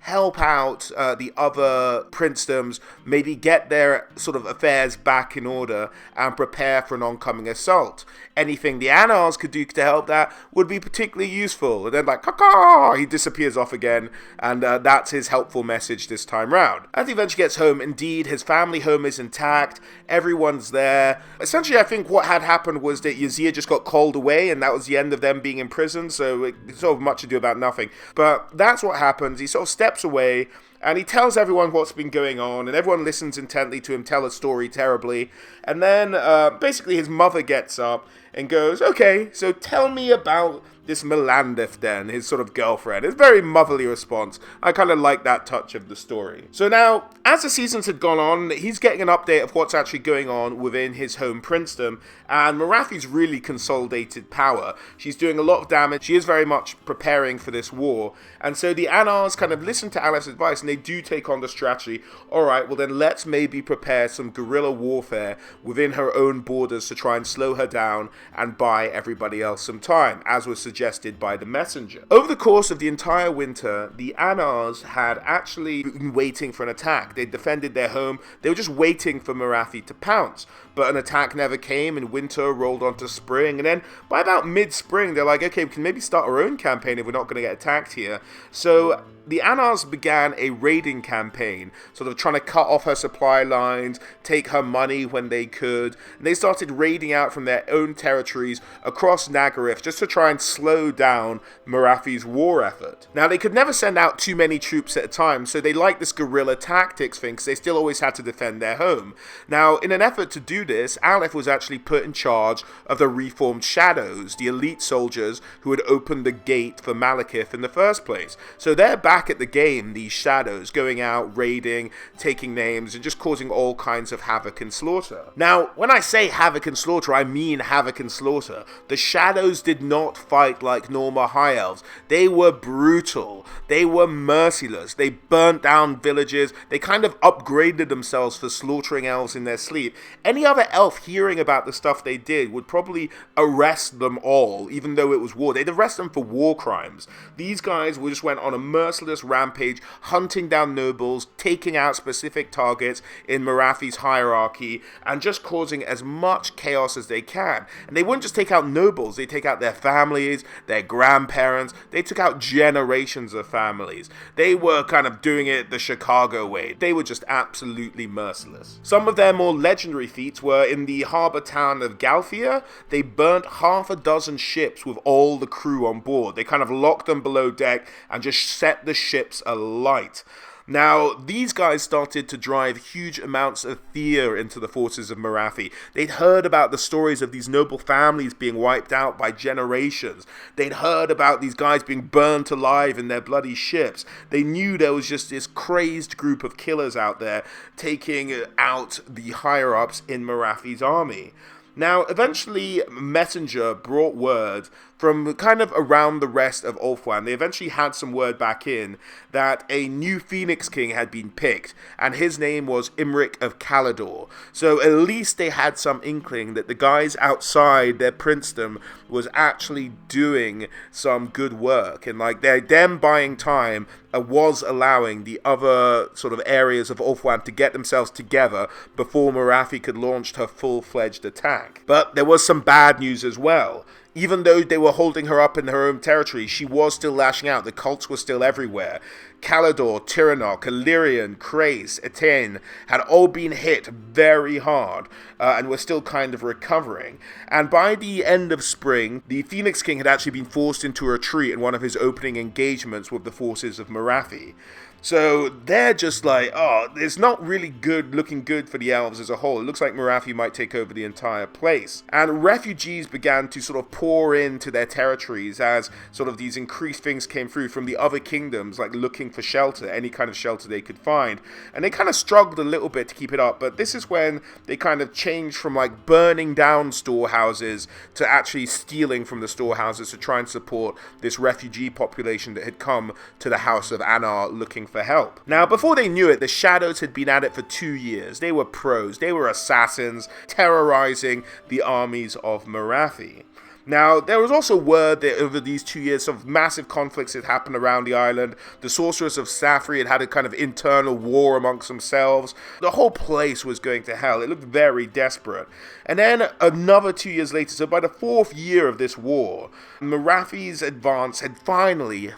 help out the other princedoms, maybe get their sort of affairs back in order and prepare for an oncoming assault. Anything the Anars could do to help that would be particularly useful. And then caw, he disappears off again, and that's his helpful message this time round. As he eventually gets home, indeed, his family home is intact. Everyone's there. Essentially, I think what had happened was that Yazir just got called away, and that was the end of them being in prison, so it's sort of much ado about nothing. But that's what happens. He sort of steps away, and he tells everyone what's been going on, and everyone listens intently to him tell a story terribly. And then, basically, his mother gets up and goes, okay, so tell me about this Melandith then, his sort of girlfriend. It's a very motherly response. I kind of like that touch of the story. So now, as the seasons had gone on, he's getting an update of what's actually going on within his home princedom, and Marathri's really consolidated power. She's doing a lot of damage. She is very much preparing for this war, and so the Anars kind of listen to Alith's advice, and they do take on the strategy. Alright, well then let's maybe prepare some guerrilla warfare within her own borders to try and slow her down and buy everybody else some time, as was suggested by the messenger. Over the course of the entire winter, the Anars had actually been waiting for an attack. They defended their home. They were just waiting for Marathri to pounce. But an attack never came, and winter rolled on to spring. And then by about mid-spring, they're like, okay, we can maybe start our own campaign if we're not going to get attacked here. So the Anars began a raiding campaign, sort of trying to cut off her supply lines, take her money when they could, and they started raiding out from their own territories across Nagarythe just to try and slow down Marathri's war effort. Now, they could never send out too many troops at a time, so they liked this guerrilla tactics thing because they still always had to defend their home. Now, in an effort to do this, Alith was actually put in charge of the reformed Shadows, the elite soldiers who had opened the gate for Malekith in the first place. So they're back at the game, these Shadows, going out, raiding, taking names, and just causing all kinds of havoc and slaughter. Now, when I say havoc and slaughter, I mean havoc and slaughter. The Shadows did not fight fight like normal high elves. They were brutal. They were merciless. They burnt down villages. They kind of upgraded themselves for slaughtering elves in their sleep. Any other elf hearing about the stuff they did would probably arrest them all, even though it was war. They'd arrest them for war crimes. These guys just went on a merciless rampage, hunting down nobles, taking out specific targets in Marathi's hierarchy, and just causing as much chaos as they can. And they wouldn't just take out nobles, they take out their families, their grandparents, they took out generations of families. They were kind of doing it the Chicago way. They were just absolutely merciless. Some of their more legendary feats were in the harbor town of Galthia. They burnt half a dozen ships with all the crew on board. They kind of locked them below deck and just set the ships alight. Now, these guys started to drive huge amounts of fear into the forces of Marathi. They'd heard about the stories of these noble families being wiped out by generations. They'd heard about these guys being burnt alive in their bloody ships. They knew there was just this crazed group of killers out there taking out the higher-ups in Marathi's army. Now, eventually, Messenger brought word from kind of around the rest of Ulthuan. They eventually had some word back in that a new Phoenix King had been picked, and his name was Imric of Caledor. So at least they had some inkling that the guys outside their princedom was actually doing some good work, and like them buying time was allowing the other sort of areas of Ulthuan to get themselves together before Marathi could launch her full-fledged attack. But there was some bad news as well. Even though they were holding her up in her own territory, she was still lashing out. The cults were still everywhere. Caledor, Tiranoc, Illyrian, Krace, Aethelene had all been hit very hard and were still kind of recovering. And by the end of spring, the Phoenix King had actually been forced into a retreat in one of his opening engagements with the forces of Marathi. So they're just like, oh, it's not really looking good for the elves as a whole. It looks like Marathi might take over the entire place. And refugees began to sort of pour into their territories as sort of these increased things came through from the other kingdoms, like looking for shelter, any kind of shelter they could find. And they kind of struggled a little bit to keep it up, but this is when they kind of changed from like burning down storehouses to actually stealing from the storehouses to try and support this refugee population that had come to the House of Anar looking for help. Now, before they knew it, the Shadows had been at it for 2 years. They were pros. They were assassins, terrorizing the armies of Marathi. Now, there was also word that over these 2 years, some massive conflicts had happened around the island. The sorcerers of Safri had a kind of internal war amongst themselves. The whole place was going to hell. It looked very desperate. And then another 2 years later, so by the 4th year of this war, Marathi's advance had finally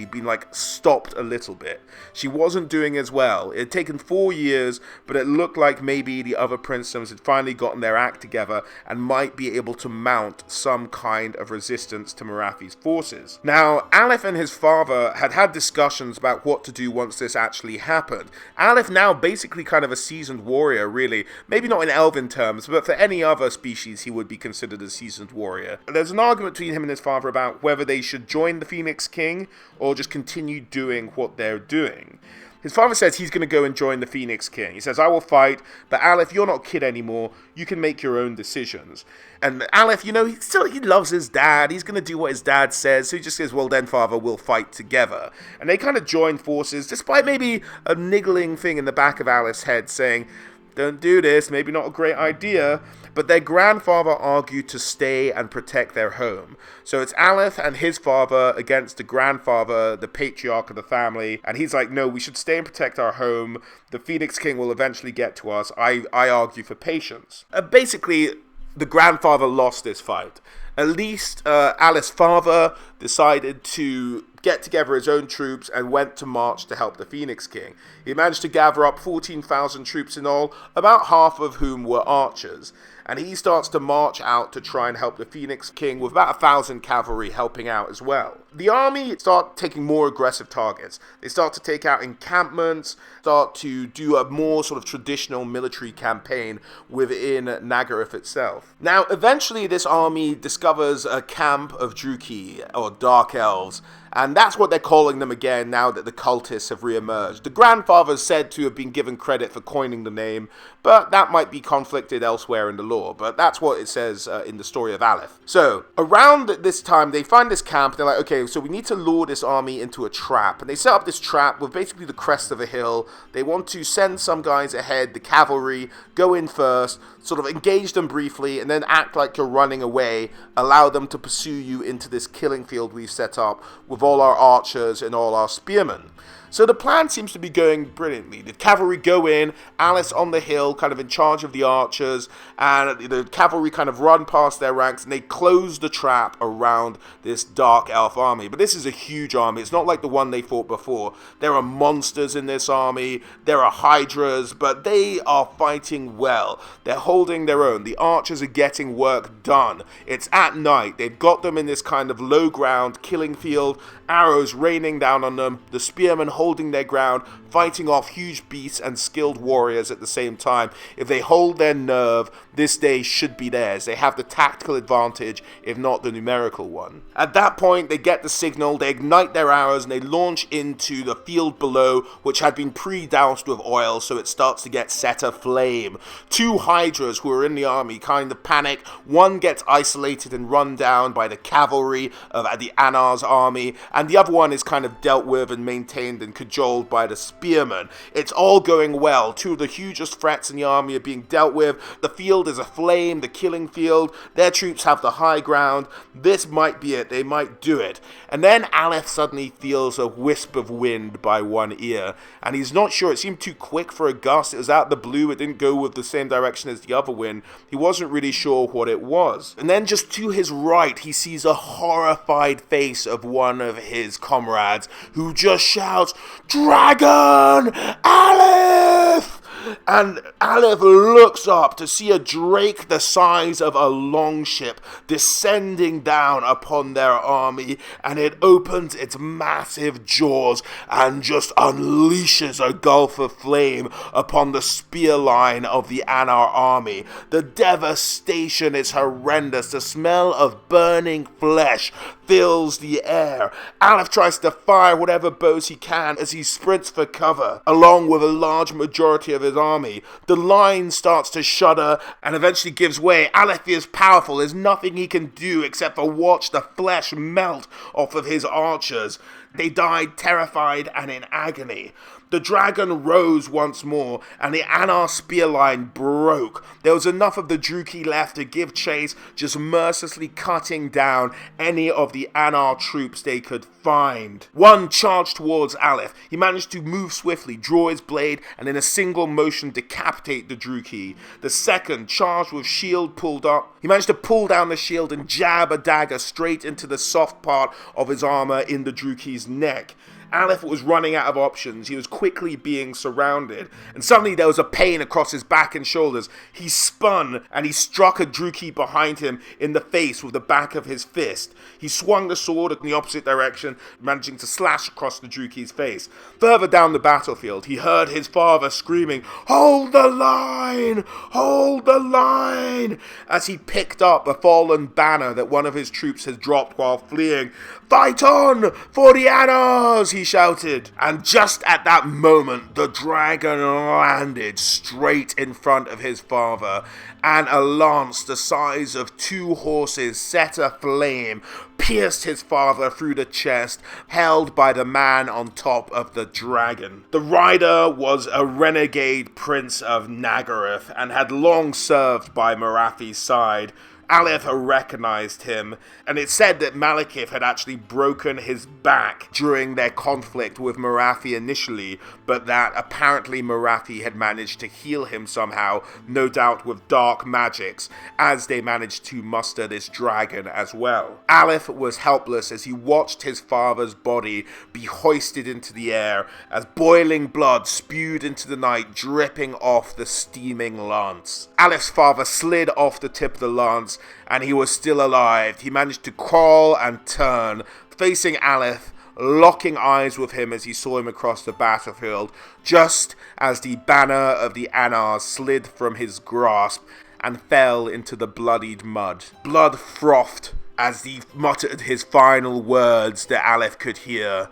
been like stopped a little bit. She wasn't doing as well. It had taken 4 years, but it looked like maybe the other princedoms had finally gotten their act together and might be able to mount some kind of resistance to Marathi's forces. Now, Alith and his father had discussions about what to do once this actually happened. Alith, now basically kind of a seasoned warrior, really. Maybe not in elven terms, but for any other species he would be considered a seasoned warrior. There's an argument between him and his father about whether they should join the Phoenix King or just continue doing what they're doing. His father says he's going to go and join the Phoenix King. He says, I will fight, but Alith, you're not a kid anymore. You can make your own decisions. And Alith, you know, he loves his dad. He's going to do what his dad says. So he just says, well, then, father, we'll fight together. And they kind of join forces, despite maybe a niggling thing in the back of Alith's head saying, don't do this, maybe not a great idea. But their grandfather argued to stay and protect their home. So it's Alith and his father against the grandfather, the patriarch of the family. And he's like, no, we should stay and protect our home. The Phoenix King will eventually get to us. I argue for patience. Basically, the grandfather lost this fight. At least Alith's father decided to get together his own troops and went to march to help the Phoenix King. He managed to gather up 14,000 troops in all, about half of whom were archers. And he starts to march out to try and help the Phoenix King with about 1,000 cavalry helping out as well. The army start taking more aggressive targets. They start to take out encampments, start to do a more sort of traditional military campaign within Nagarythe itself. Now, eventually this army discovers a camp of Druchii, or Dark Elves, And that's what they're calling them again now that the cultists have re-emerged. The grandfather is said to have been given credit for coining the name, but that might be conflicted elsewhere in the lore. But that's what it says in the story of Alith. So, around this time, they find this camp. They're like, okay, so we need to lure this army into a trap. And they set up this trap with basically the crest of a hill. They want to send some guys ahead, the cavalry, go in first, sort of engage them briefly, and then act like you're running away, allow them to pursue you into this killing field we've set up with all our archers and all our spearmen. So the plan seems to be going brilliantly. The cavalry go in, Alice on the hill, kind of in charge of the archers, and the cavalry kind of run past their ranks, and they close the trap around this dark elf army. But this is a huge army. It's not like the one they fought before. There are monsters in this army, there are hydras, but they are fighting well. They're holding their own. The archers are getting work done. It's at night. They've got them in this kind of low ground killing field, arrows raining down on them, the spearmen holding their ground, fighting off huge beasts and skilled warriors at the same time. If they hold their nerve, this day should be theirs. They have the tactical advantage, if not the numerical one. At that point, they get the signal, they ignite their arrows, and they launch into the field below, which had been pre-doused with oil, so it starts to get set aflame. Two hydras who are in the army kind of panic. One gets isolated and run down by the cavalry of the Anars army, and the other one is kind of dealt with and maintained and cajoled by the spearmen. It's all going well. Two of the hugest threats in the army are being dealt with. The field is aflame, the killing field. Their troops have the high ground. This might be it. They might do it. And then Alith suddenly feels a wisp of wind by one ear, and he's not sure. It seemed too quick for a gust. It was out the blue. It didn't go with the same direction as the other wind. He wasn't really sure what it was. And then just to his right, he sees a horrified face of one of his comrades who just shouts, "Dragon! Alith!" And Alith looks up to see a drake the size of a longship descending down upon their army, and it opens its massive jaws and just unleashes a gulf of flame upon the spear line of the Anar army. The devastation is horrendous. The smell of burning flesh fills the air. Alith tries to fire whatever bows he can as he sprints for cover, along with a large majority of his army. The line starts to shudder and eventually gives way. Alith is powerful. There's nothing he can do except for watch the flesh melt off of his archers. They died terrified and in agony. The dragon rose once more, and the Anar spear line broke. There was enough of the Druchii left to give chase, just mercilessly cutting down any of the Anar troops they could find. One charged towards Alith. He managed to move swiftly, draw his blade, and in a single motion decapitate the Druchii. The second, charged with shield pulled up. He managed to pull down the shield and jab a dagger straight into the soft part of his armor in the Druchii's neck. Alith was running out of options. He was quickly being surrounded, and suddenly there was a pain across his back and shoulders. He spun, and he struck a Druchii behind him in the face with the back of his fist. He swung the sword in the opposite direction, managing to slash across the Druchii's face. Further down the battlefield, he heard his father screaming, "Hold the line! Hold the line!" as he picked up a fallen banner that one of his troops had dropped while fleeing. "Fight on for the Anars!" he shouted. And just at that moment, the dragon landed straight in front of his father, and a lance the size of two horses set aflame pierced his father through the chest, held by the man on top of the dragon. The rider was a renegade prince of Nagarythe and had long served by Morathi's side. Alith recognized him, and it said that Malekith had actually broken his back during their conflict with Morathi initially, but that apparently Morathi had managed to heal him somehow, no doubt with dark magics, as they managed to muster this dragon as well. Alith was helpless as he watched his father's body be hoisted into the air, as boiling blood spewed into the night, dripping off the steaming lance. Alith's father slid off the tip of the lance, and he was still alive. He managed to crawl and turn, facing Alith, locking eyes with him as he saw him across the battlefield, just as the banner of the Anars slid from his grasp and fell into the bloodied mud. Blood frothed as he muttered his final words that Alith could hear,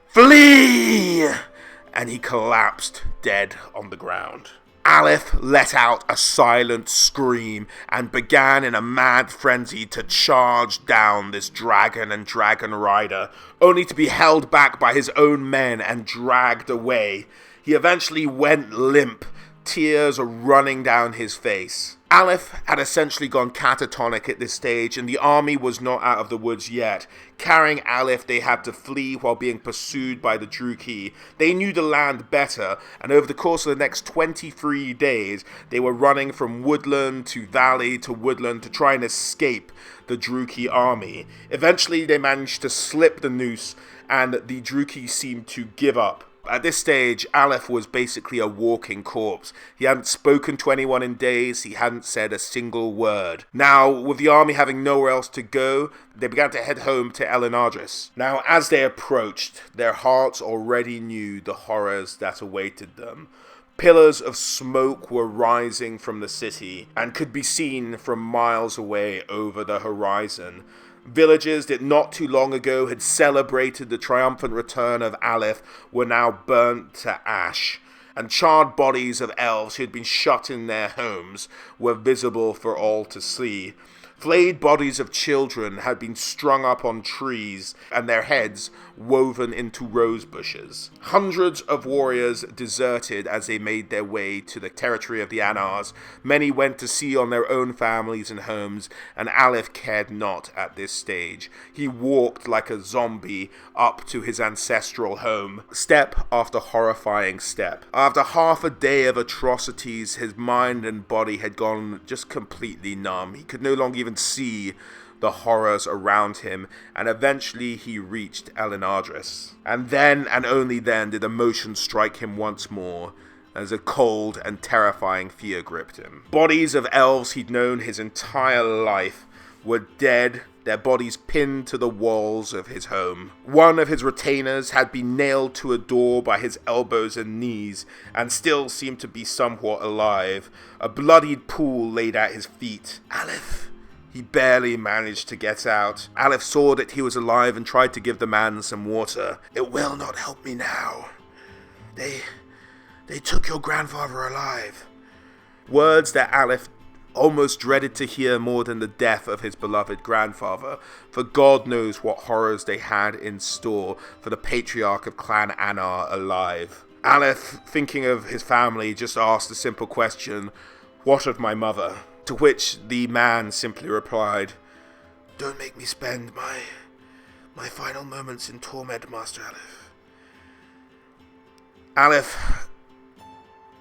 "Flee!" and he collapsed dead on the ground. Alith let out a silent scream and began in a mad frenzy to charge down this dragon and dragon rider, only to be held back by his own men and dragged away. He eventually went limp, tears running down his face. Alith had essentially gone catatonic at this stage, and the army was not out of the woods yet. Carrying Alith, they had to flee while being pursued by the Druchii. They knew the land better, and over the course of the next 23 days, they were running from woodland to valley to woodland to try and escape the Druchii army. Eventually, they managed to slip the noose, and the Druchii seemed to give up. At this stage, Alith was basically a walking corpse. He hadn't spoken to anyone in days, he hadn't said a single word. Now, with the army having nowhere else to go, they began to head home to Anars. Now, as they approached, their hearts already knew the horrors that awaited them. Pillars of smoke were rising from the city and could be seen from miles away over the horizon. Villages that not too long ago had celebrated the triumphant return of Alith were now burnt to ash, and charred bodies of elves who had been shut in their homes were visible for all to see. Flayed bodies of children had been strung up on trees and their heads woven into rose bushes. Hundreds of warriors deserted as they made their way to the territory of the Anars. Many went to sea on their own families and homes, and Alith cared not at this stage. He walked like a zombie up to his ancestral home, step after horrifying step. After half a day of atrocities, his mind and body had gone just completely numb. He could no longer even see the horrors around him, and eventually he reached Anars. And then, and only then, did emotion strike him once more, as a cold and terrifying fear gripped him. Bodies of elves he'd known his entire life were dead, their bodies pinned to the walls of his home. One of his retainers had been nailed to a door by his elbows and knees, and still seemed to be somewhat alive. A bloodied pool laid at his feet. Alith! He barely managed to get out. Alith saw that he was alive and tried to give the man some water. "It will not help me now. They took your grandfather alive." Words that Alith almost dreaded to hear more than the death of his beloved grandfather, for God knows what horrors they had in store for the patriarch of Clan Anar alive. Alith, thinking of his family, just asked a simple question, "What of my mother?" To which the man simply replied, "Don't make me spend my final moments in torment, Master Alith." Alith,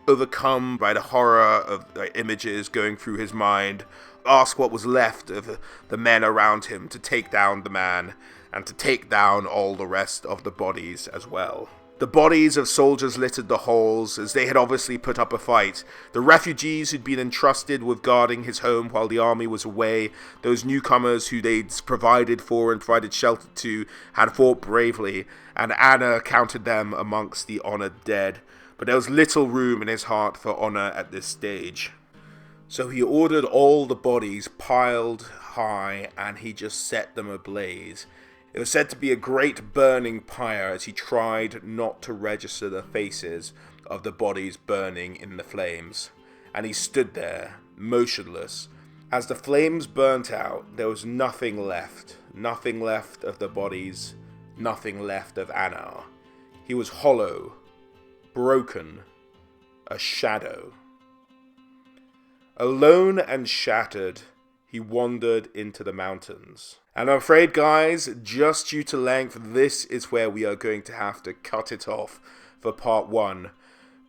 overcome by the horror of the images going through his mind, asked what was left of the men around him to take down the man, and to take down all the rest of the bodies as well. The bodies of soldiers littered the halls, as they had obviously put up a fight. The refugees who'd been entrusted with guarding his home while the army was away, those newcomers who they'd provided for and provided shelter to, had fought bravely, and Anar counted them amongst the honoured dead. But there was little room in his heart for honour at this stage. So he ordered all the bodies piled high, and he just set them ablaze. It was said to be a great burning pyre, as he tried not to register the faces of the bodies burning in the flames. And he stood there, motionless. As the flames burnt out, there was nothing left. Nothing left of the bodies, nothing left of Anar. He was hollow, broken, a shadow. Alone and shattered, he wandered into the mountains. And I'm afraid, guys, just due to length, this is where we are going to have to cut it off for part 1.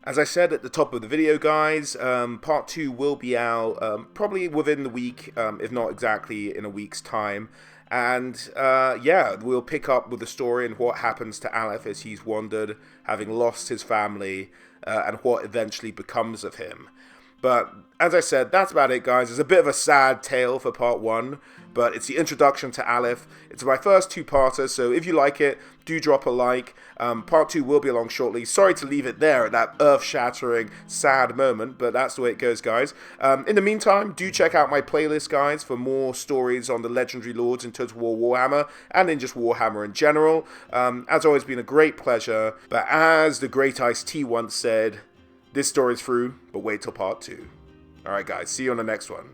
As I said at the top of the video, guys, part 2 will be out probably within the week, if not exactly in a week's time. And yeah, we'll pick up with the story and what happens to Alith as he's wandered, having lost his family, and what eventually becomes of him. But as I said, that's about it, guys. It's a bit of a sad tale for part 1, but it's the introduction to Alith. It's my first two-parter, so if you like it, do drop a like. Part 2 will be along shortly. Sorry to leave it there at that earth-shattering, sad moment, but that's the way it goes, guys. In the meantime, do check out my playlist, guys, for more stories on the legendary lords in Total War Warhammer, and in just Warhammer in general. As always, been a great pleasure, but as the great Ice-T once said, this story's through, but wait till part 2. Alright, guys, see you on the next one.